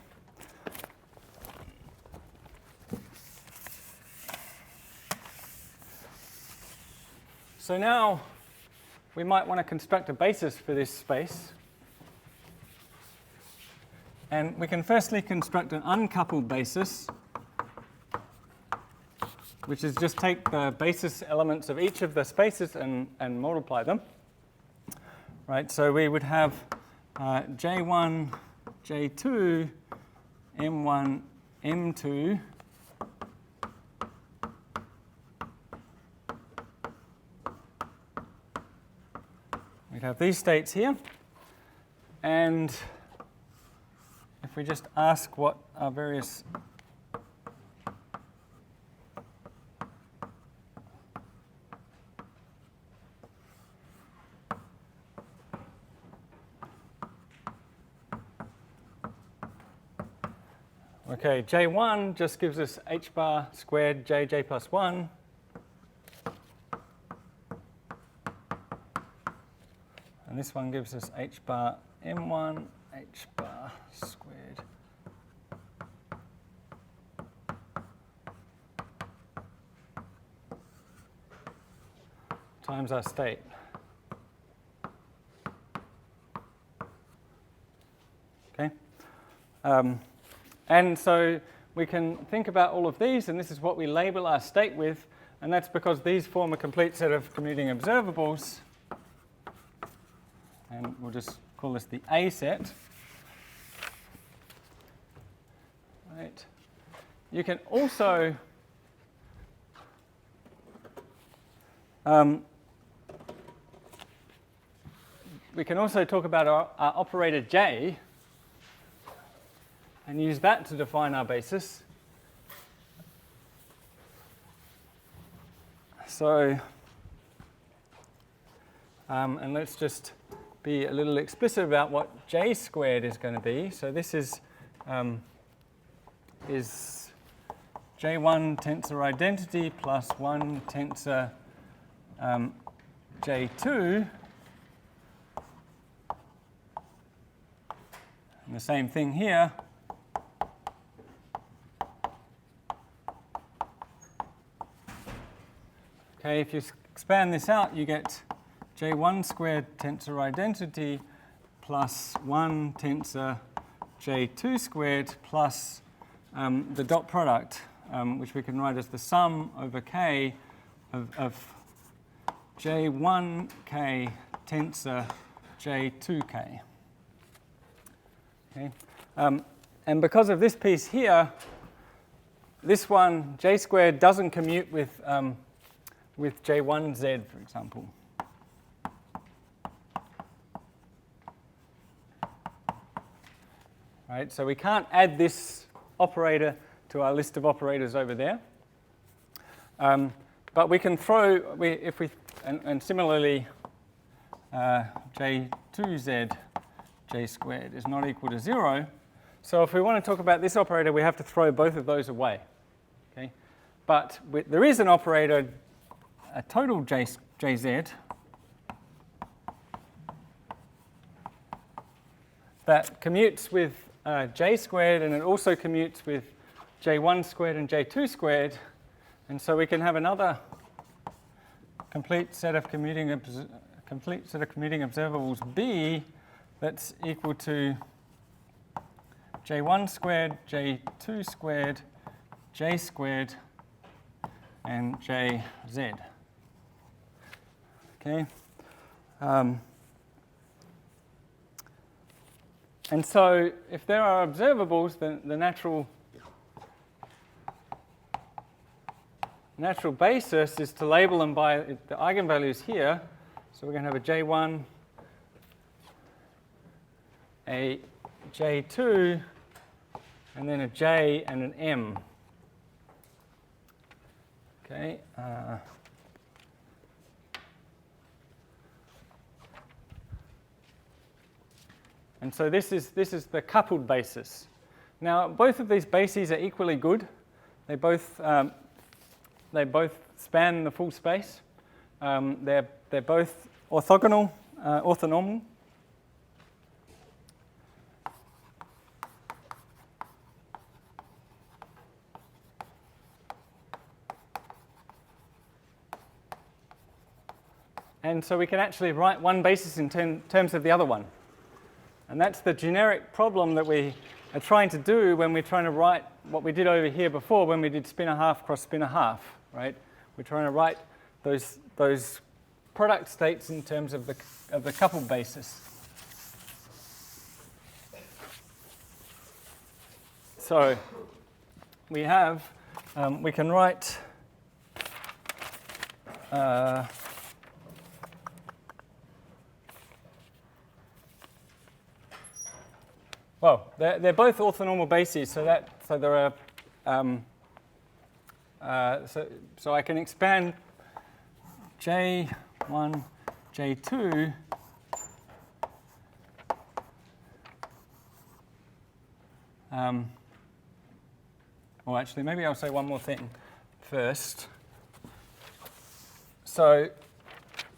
So now we might want to construct a basis for this space. And we can firstly construct an uncoupled basis, which is just take the basis elements of each of the spaces and multiply them. Right, so we would have J1, J2, M1, M2, we'd have these states here, and if we just ask what our various okay, J1 just gives us h bar squared J plus 1. And this one gives us h bar M1, h bar squared times our state. Okay. And so we can think about all of these, and this is what we label our state with, and that's because these form a complete set of commuting observables. And we'll just call this the A set. Right. You can also talk about our operator J and use that to define our basis. So, and let's just be a little explicit about what J squared is going to be. So this is J1 tensor identity plus 1 tensor J2. And the same thing here. Okay, if you expand this out, you get J1 squared tensor identity plus 1 tensor J2 squared plus the dot product, which we can write as the sum over K of J1K tensor J2K. Okay. And because of this piece here, this one, J squared, doesn't commute with J1Z, for example. right? So we can't add this operator to our list of operators over there. But we can throw, and similarly, j2z j squared is not equal to 0. So if we want to talk about this operator, we have to throw both of those away. Okay? But there is an operator, a total jz, that commutes with j squared, and it also commutes with j1 squared and j2 squared. And so we can have another complete set of commuting observables B that's equal to j1 squared, j2 squared, j squared, and jz. Okay. And so if there are observables, then the natural basis is to label them by the eigenvalues here. So we're going to have a j1, a j2, and then a j and an m. Okay. And so this is the coupled basis. Now both of these bases are equally good. They both span the full space. They're both orthonormal. And so we can actually write one basis in terms of the other one. And that's the generic problem that we are trying to do when we're trying to write what we did over here before when we did spin a half cross spin a half, right? We're trying to write those product states in terms of the coupled basis. So we have, we can write well, they're both orthonormal bases, so there are so I can expand J1, J2 or actually maybe I'll say one more thing first. So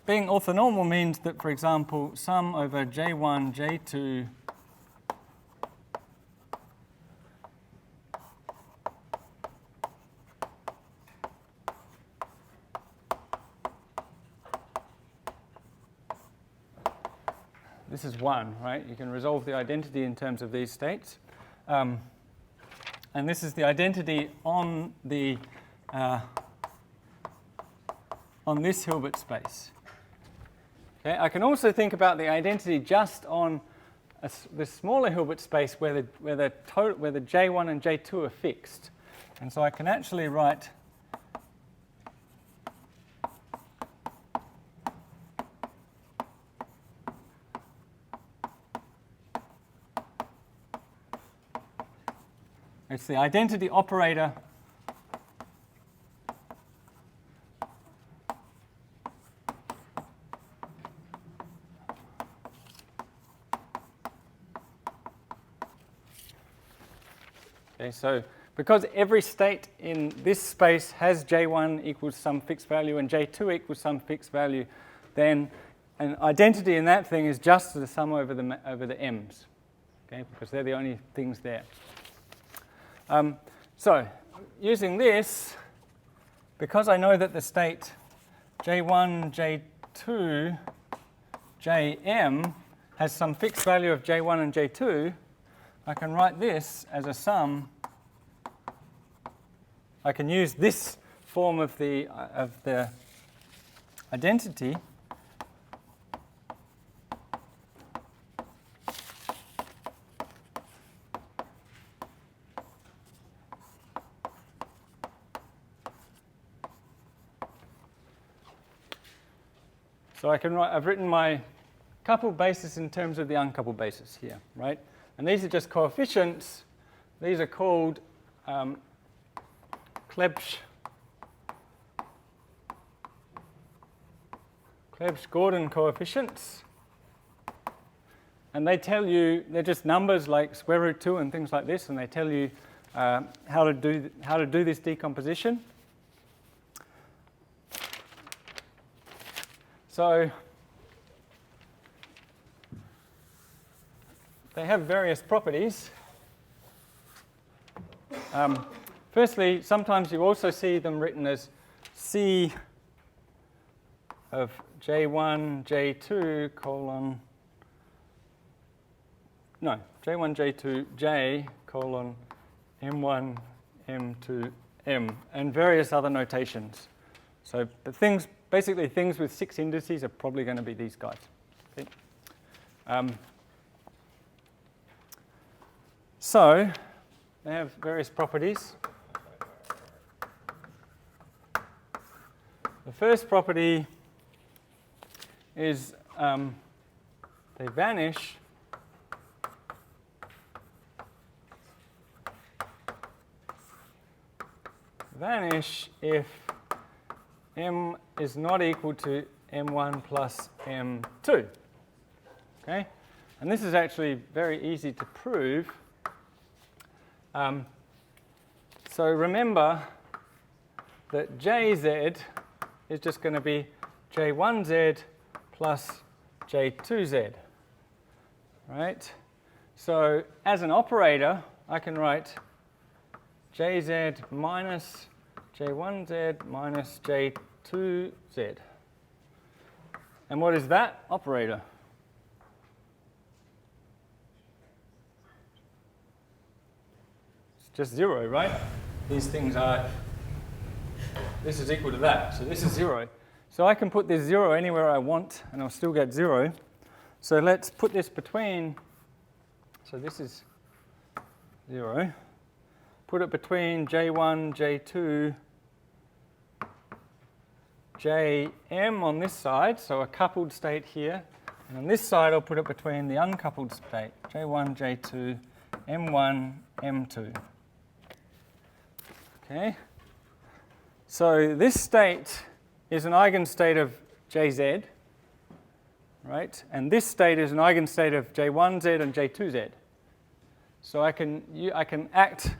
being orthonormal means that, for example, sum over J1, J2 this is 1, right? You can resolve the identity in terms of these states. And this is the identity on the on this Hilbert space. Okay, I can also think about the identity just on this smaller Hilbert space where the J1 and J2 are fixed. And so I can actually write it's the identity operator okay, so because every state in this space has J1 equals some fixed value and J2 equals some fixed value, then an identity in that thing is just the sum over the m's, okay, because they're the only things there. So using this, because I know that the state J1, J2, Jm has some fixed value of J1 and J2, I can write this as a sum. I can use this form of the identity so I can write, I've written my coupled basis in terms of the uncoupled basis here, right? And these are just coefficients. These are called Krebs-Gordon coefficients. And they tell you, they're just numbers like square root 2 and things like this, and they tell you how to do this decomposition. So they have various properties. Firstly, sometimes you also see them written as C of J1, J2 colon, no, J1, J2, J colon M1, M2, M, and various other notations. So the things, basically things with 6 indices are probably going to be these guys. Okay. So they have various properties. The first property is they vanish if m is not equal to m1 plus m2. Okay? And this is actually very easy to prove. So remember that Jz is just going to be J1z plus J2z. Right? So as an operator, I can write Jz minus J1z minus J2z. And what is that operator? It's just 0, right? These things are, this is equal to that, so this is 0. So I can put this 0 anywhere I want, and I'll still get 0. So let's put this between, so this is 0. Put it between J1, J2, Jm on this side, so a coupled state here. And on this side, I'll put it between the uncoupled state, J1, J2, M1, M2. Okay? So this state is an eigenstate of Jz, right? And this state is an eigenstate of J1z and J2z. So I can act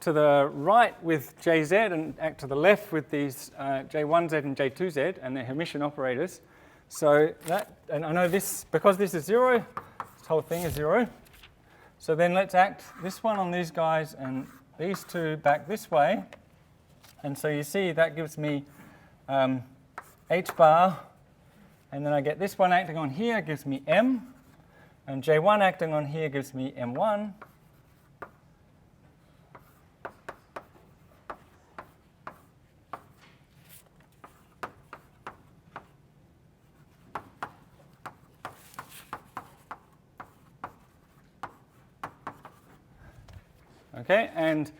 to the right with Jz and act to the left with these J1z and J2z and their Hermitian operators. So that, and I know this, because this is 0, this whole thing is 0. So then let's act this one on these guys and these two back this way. And so you see that gives me H bar, and then I get this one acting on here gives me M, and J1 acting on here gives me M1. Okay, and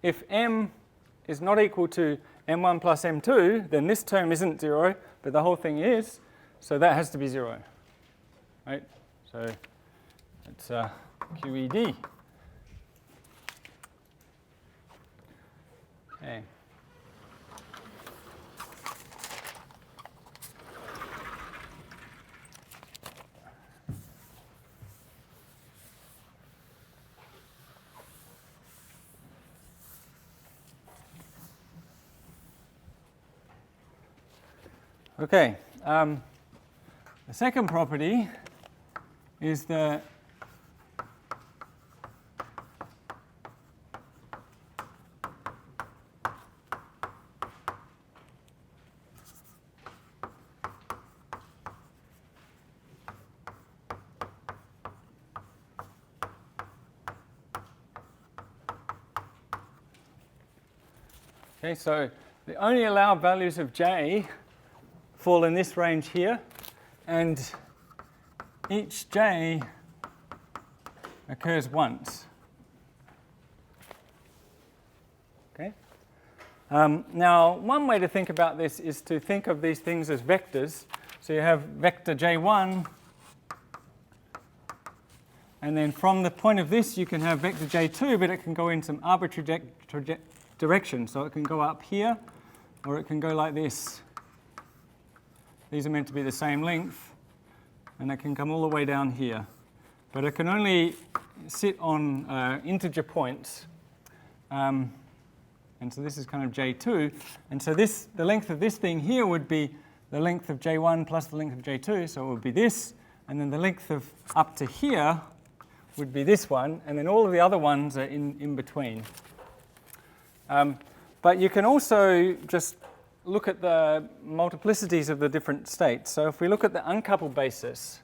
if M is not equal to M1 plus M2, then this term isn't 0, but the whole thing is, so that has to be 0. Right? So it's QED. Okay. Okay, the second property is the okay, so the only allowed values of J fall in this range here, and each J occurs once. Okay. Now, one way to think about this is to think of these things as vectors. So you have vector J1 And then from the point of this, you can have vector j2, but it can go in some arbitrary direction. So it can go up here, or it can go like this. These are meant to be the same length, and it can come all the way down here. But it can only sit on integer points. And so this is kind of j2. And so the length of this thing here would be the length of j1 plus the length of j2. So it would be this. And then the length of up to here would be this one. And then all of the other ones are in between. But you can also just look at the multiplicities of the different states. So if we look at the uncoupled basis,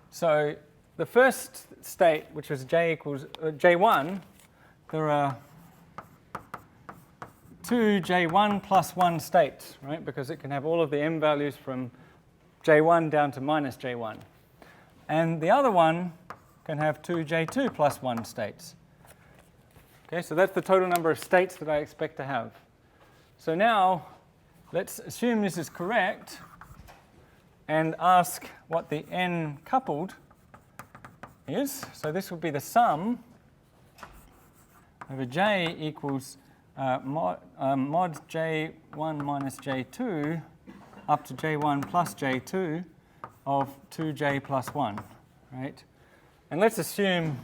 so the first state, which was j equals j1, there are two j1 plus 1 states, right? Because it can have all of the m values from j1 down to minus j1. And the other one can have two j2 plus 1 states. Okay, so that's the total number of states that I expect to have. So now let's assume this is correct and ask what the n coupled is. So this would be the sum over j equals mod j1 minus j2 up to j1 plus j2 of 2j plus 1, right? And let's assume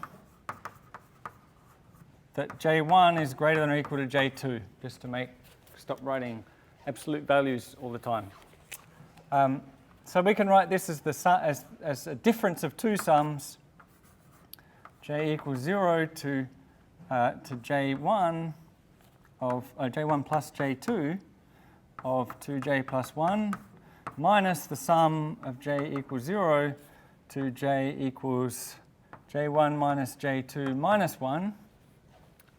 that j1 is greater than or equal to j2, just to stop writing absolute values all the time. So we can write this as a difference of two sums, j equals 0 to j1 of j1 plus j2 of 2j plus 1 minus the sum of j equals 0 to j equals j1 minus j2 minus 1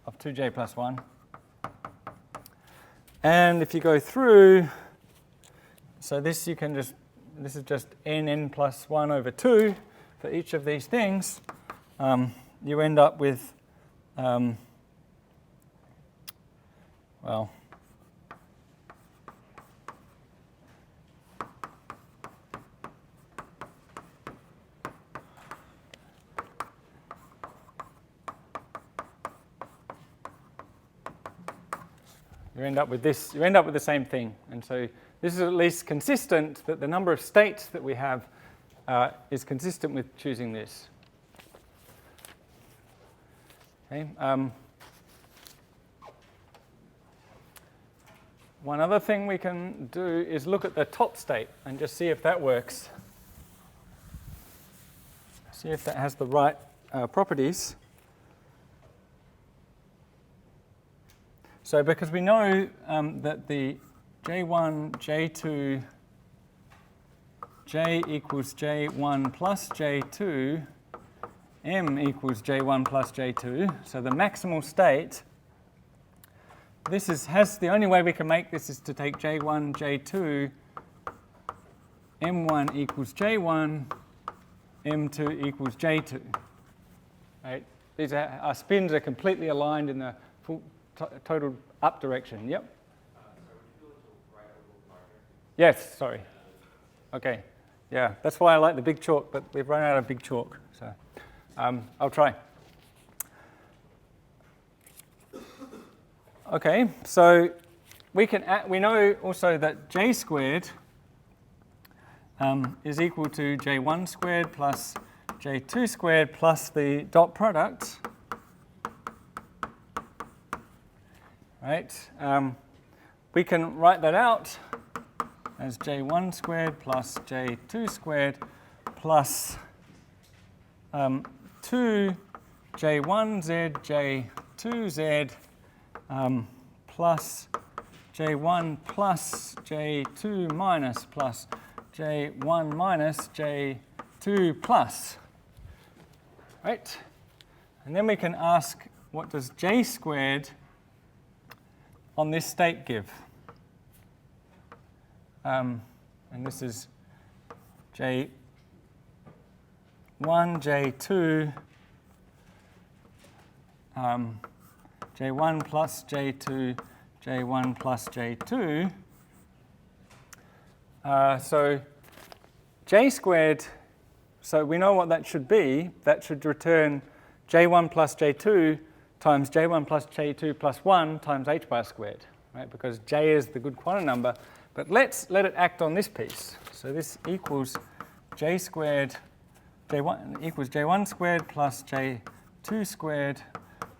of 2j plus 1. And if you go through, so this is just n plus 1 over 2 for each of these things. You end up with, well, you end up with this, you end up with the same thing. And so this is at least consistent that the number of states that we have is consistent with choosing this. Okay. One other thing we can do is look at the top state and just see if that works. See if that has the right properties. So because we know that the j1, j2, j equals j1 plus j2, m equals j1 plus j2, so the maximal state, the only way we can make this is to take j1, j2, m1 equals j1, m2 equals j2. Right? Our spins are completely aligned in the full total up direction. Yep. Yes, sorry. Okay. Yeah, that's why I like the big chalk, but we've run out of big chalk. So I'll try. Okay, so we know also that j squared is equal to j1 squared plus j2 squared plus the dot product. Right? We can write that out as j1 squared plus j2 squared plus 2 j1z, j2z plus j1 plus j2 minus plus j1 minus j2 plus. Right? And then we can ask, what does j squared on this state give? And this is j1, j2, j1 plus j2, j1 plus j2. So j squared, so we know what that should be. That should return j1 plus j2 times j1 plus j2 plus 1 times h bar squared, right? Because j is the good quantum number. But let's let it act on this piece. So this equals j squared, j1 equals j1 squared plus j2 squared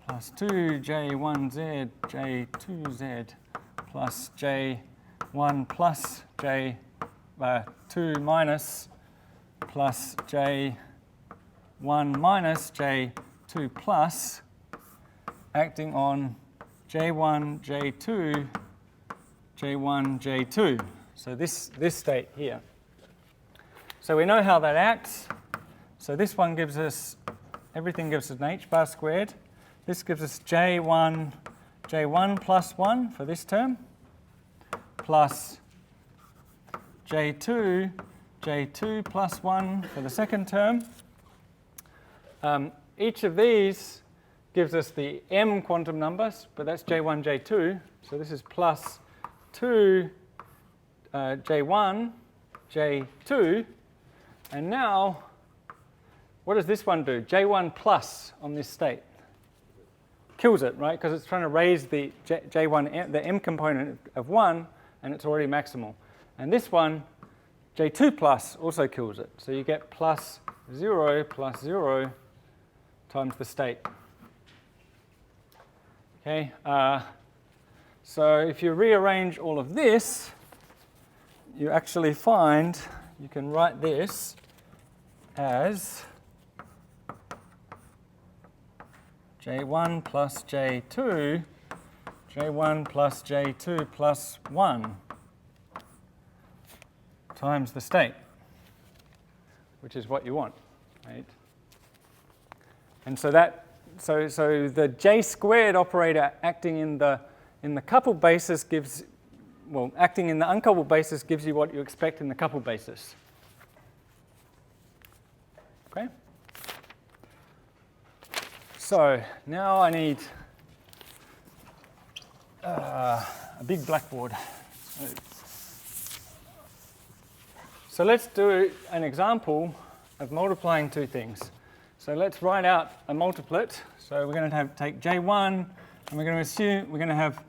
plus 2j1z j2z plus j1 plus j2 minus plus j1 minus j2 plus acting on j1, j2, j1, j2. So this state here. So we know how that acts. So this one gives us, everything gives us an h bar squared. This gives us j1 plus 1 for this term, plus j2 plus 1 for the second term. Each of these gives us the m quantum numbers, but that's j1, j2. So this is plus 2 j1, j2. And now, what does this one do? j1 plus on this state. Kills it, right? Because it's trying to raise the j1, the m component of 1, and it's already maximal. And this one, j2 plus, also kills it. So you get plus 0 times the state. Okay, so if you rearrange all of this, you actually find you can write this as j1 plus j2, j1 plus j2 plus 1 times the state, which is what you want, right? And so that so the j squared operator acting in the coupled basis gives, well, acting in the uncoupled basis gives you what you expect in the coupled basis. Okay? So now I need a big blackboard. So let's do an example of multiplying two things. So let's write out a multiplet. So we're going to take j1, and we're going to assume we're going to have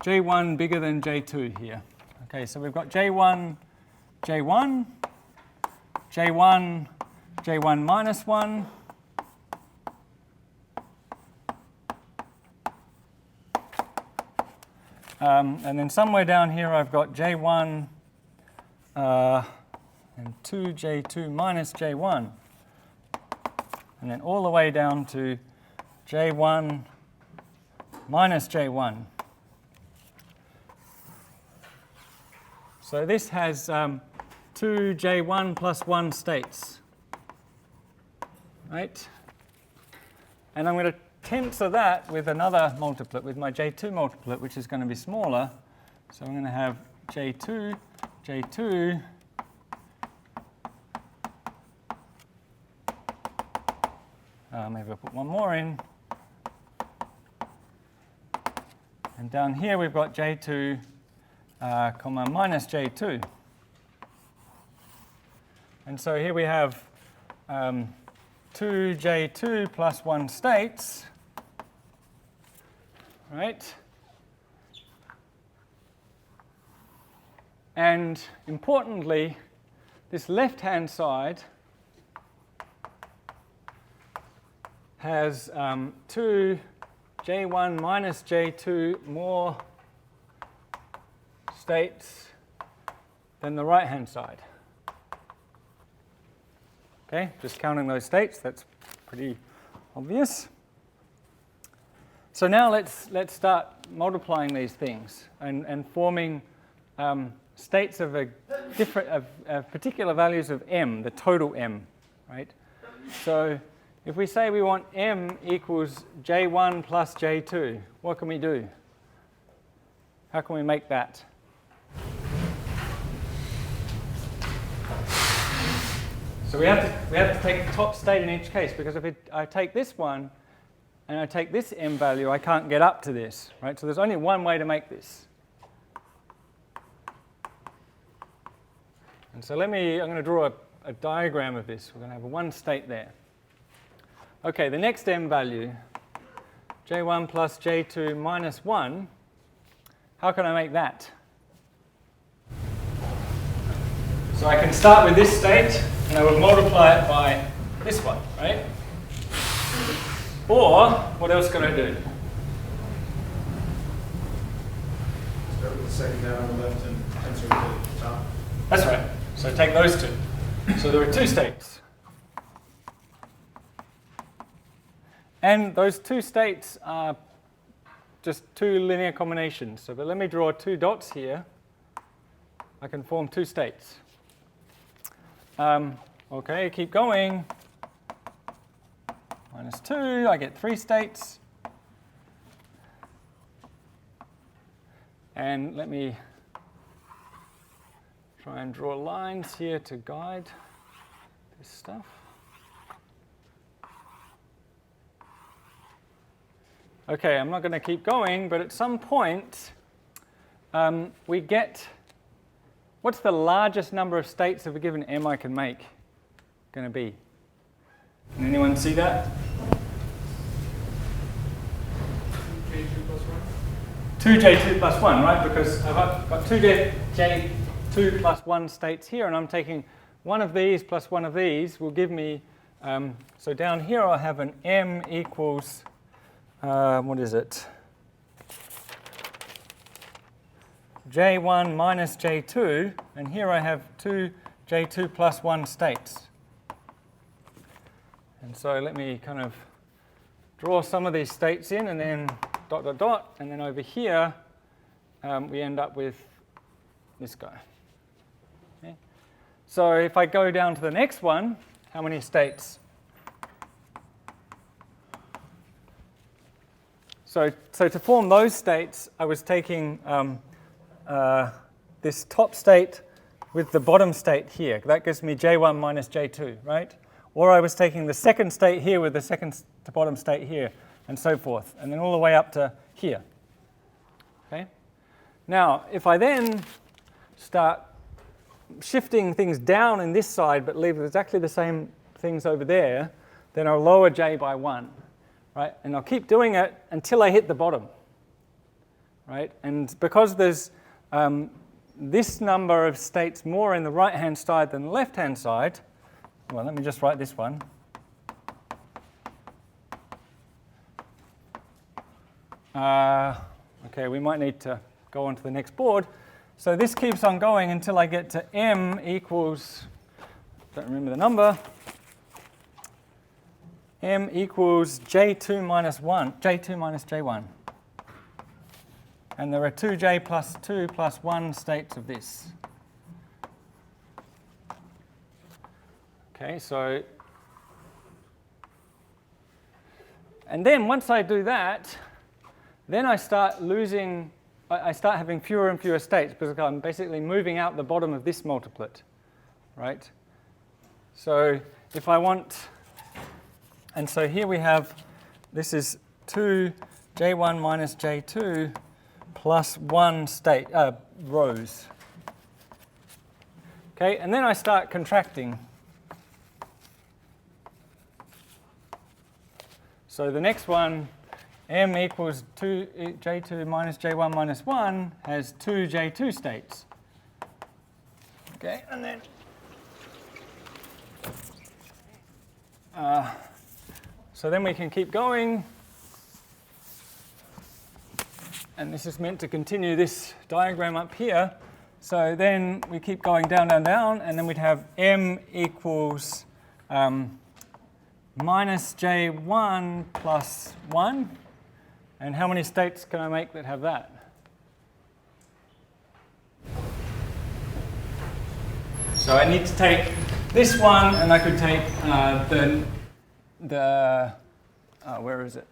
j1 bigger than j2 here. Okay, so we've got j1, j1, j1, j1 minus 1, and then somewhere down here I've got j1 and 2j2 minus j1. And then all the way down to j1 minus j1. So this has 2 j1 plus 1 states, right? And I'm going to tensor that with another multiplet, with my j2 multiplet, which is going to be smaller. So I'm going to have j2, j2, maybe I'll put one more in. And down here we've got j2, comma minus j2. And so here we have 2j2 plus 1 states, right? And importantly, this left-hand side has 2 j1 minus j2 more states than the right-hand side. Okay, just counting those states, that's pretty obvious. So now let's start multiplying these things and forming states of particular values of m, the total m, right? So if we say we want m equals j1 plus j2, what can we do? How can we make that? So we have to take the top state in each case, because if I take this one and I take this m value, I can't get up to this, right? So there's only one way to make this. And so I'm going to draw a diagram of this. We're going to have one state there. Okay, the next m value, j1 plus j2 minus 1, how can I make that? So I can start with this state, and I would multiply it by this one, right? Or, what else can I do? Start with the second down on the left and tensor to the top. That's right. So take those two. So there are two states. And those two states are just two linear combinations. So but let me draw two dots here. I can form two states. Okay, keep going. Minus 2, I get 3 states. And let me try and draw lines here to guide this stuff. Okay, I'm not going to keep going, but at some point we get, what's the largest number of states of a given m I can make going to be? Can anyone see that? J2 plus 1? 2j2 plus 1, right? Because I've got 2j2 plus 1 states here, and I'm taking one of these plus one of these will give me, so down here I'll have an m equals, what is it? j1 minus j2, and here I have 2j2 plus 1 states. And so let me kind of draw some of these states in, and then dot, dot, dot, and then over here we end up with this guy. Okay. So if I go down to the next one, how many states? So to form those states, I was taking this top state with the bottom state here. That gives me j1 minus j2, right? Or I was taking the second state here with the second to bottom state here, and so forth, and then all the way up to here. Okay? Now, if I then start shifting things down in this side but leave exactly the same things over there, then I'll lower j by 1. Right? And I'll keep doing it until I hit the bottom. Right? And because there's this number of states more in the right-hand side than the left-hand side, well, let me just write this one. Okay, we might need to go on to the next board. So this keeps on going until I get to m equals, don't remember the number, m equals j2 minus 1, j2 minus j1. And there are 2j plus 2 plus 1 states of this. Okay, so, and then once I do that, then I start having fewer and fewer states because I'm basically moving out the bottom of this multiplet, right? So if I want, and so here we have, this is 2j1 minus j2 plus 1 state, rows. Okay, and then I start contracting. So the next one, m equals 2j2 minus j1 minus 1 has 2j2 states. Okay, and then so then we can keep going, and this is meant to continue this diagram up here. So then we keep going down, down, down, and then we'd have m equals minus j1 plus 1. And how many states can I make that have that? So I need to take this one, and I could take where is it?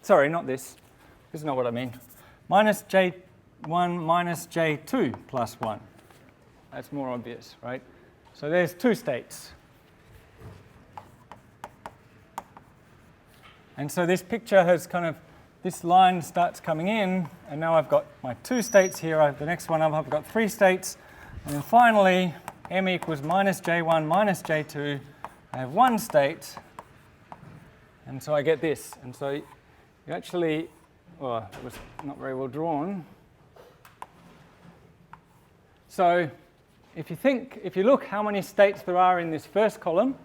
Sorry, not this. This is not what I mean. Minus j1 minus j2 plus 1. That's more obvious, right? So there's 2 states. And so this picture has kind of, this line starts coming in, and now I've got my 2 states here. The next one I've got 3 states. And then finally, m equals minus j1 minus j2, I have one state, and so I get this. And so you actually, well, it was not very well drawn. So if you look how many states there are in this first column,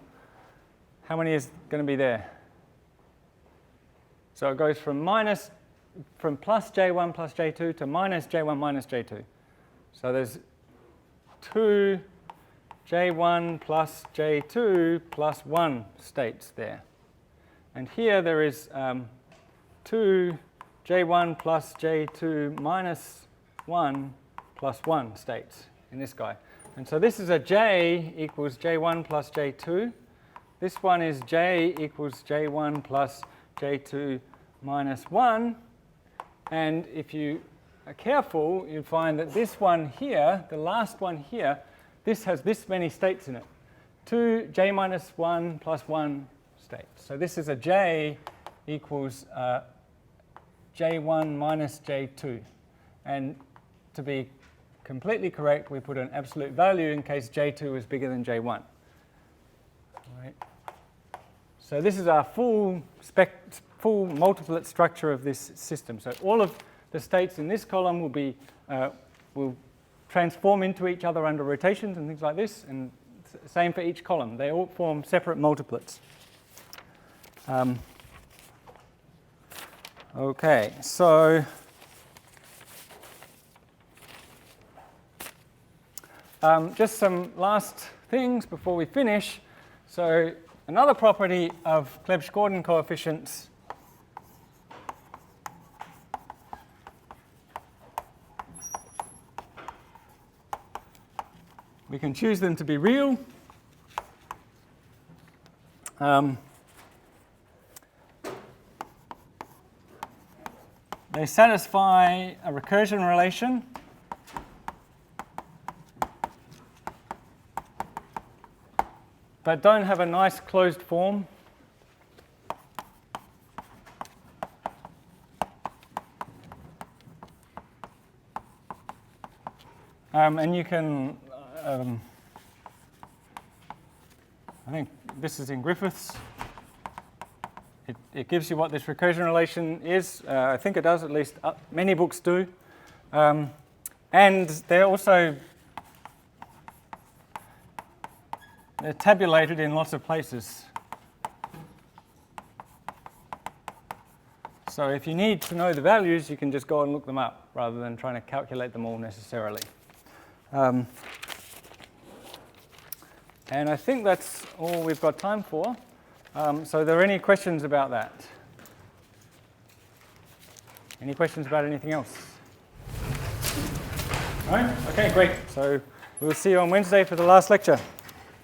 how many is going to be there? So it goes from plus j1 plus j2 to minus j1 minus j2. So there's 2 j1 plus j2 plus 1 states there. And here there is 2 j1 plus j2 minus 1 plus 1 states in this guy. And so this is a j equals j1 plus j2. This one is j equals j1 plus j2 minus 1. And if you are careful, you'll find that this one here, the last one here, this has this many states in it. 2 j minus 1 plus 1 states. So this is a j equals j1 minus j2. And to be completely correct, we put an absolute value in case j2 is bigger than j1. All right. So this is our full multiplet structure of this system. So all of the states in this column will transform into each other under rotations and things like this, and same for each column. They all form separate multiplets. Okay, so just some last things before we finish. So another property of Clebsch-Gordon coefficients we can choose them to be real. They satisfy a recursion relation. But don't have a nice closed form. And you can, I think this is in Griffiths. It gives you what this recursion relation is. I think it does, at least many books do. And they're tabulated in lots of places. So if you need to know the values, you can just go and look them up rather than trying to calculate them all necessarily. And I think that's all we've got time for. So are there any questions about that? Any questions about anything else? All right, okay, great. So we'll see you on Wednesday for the last lecture.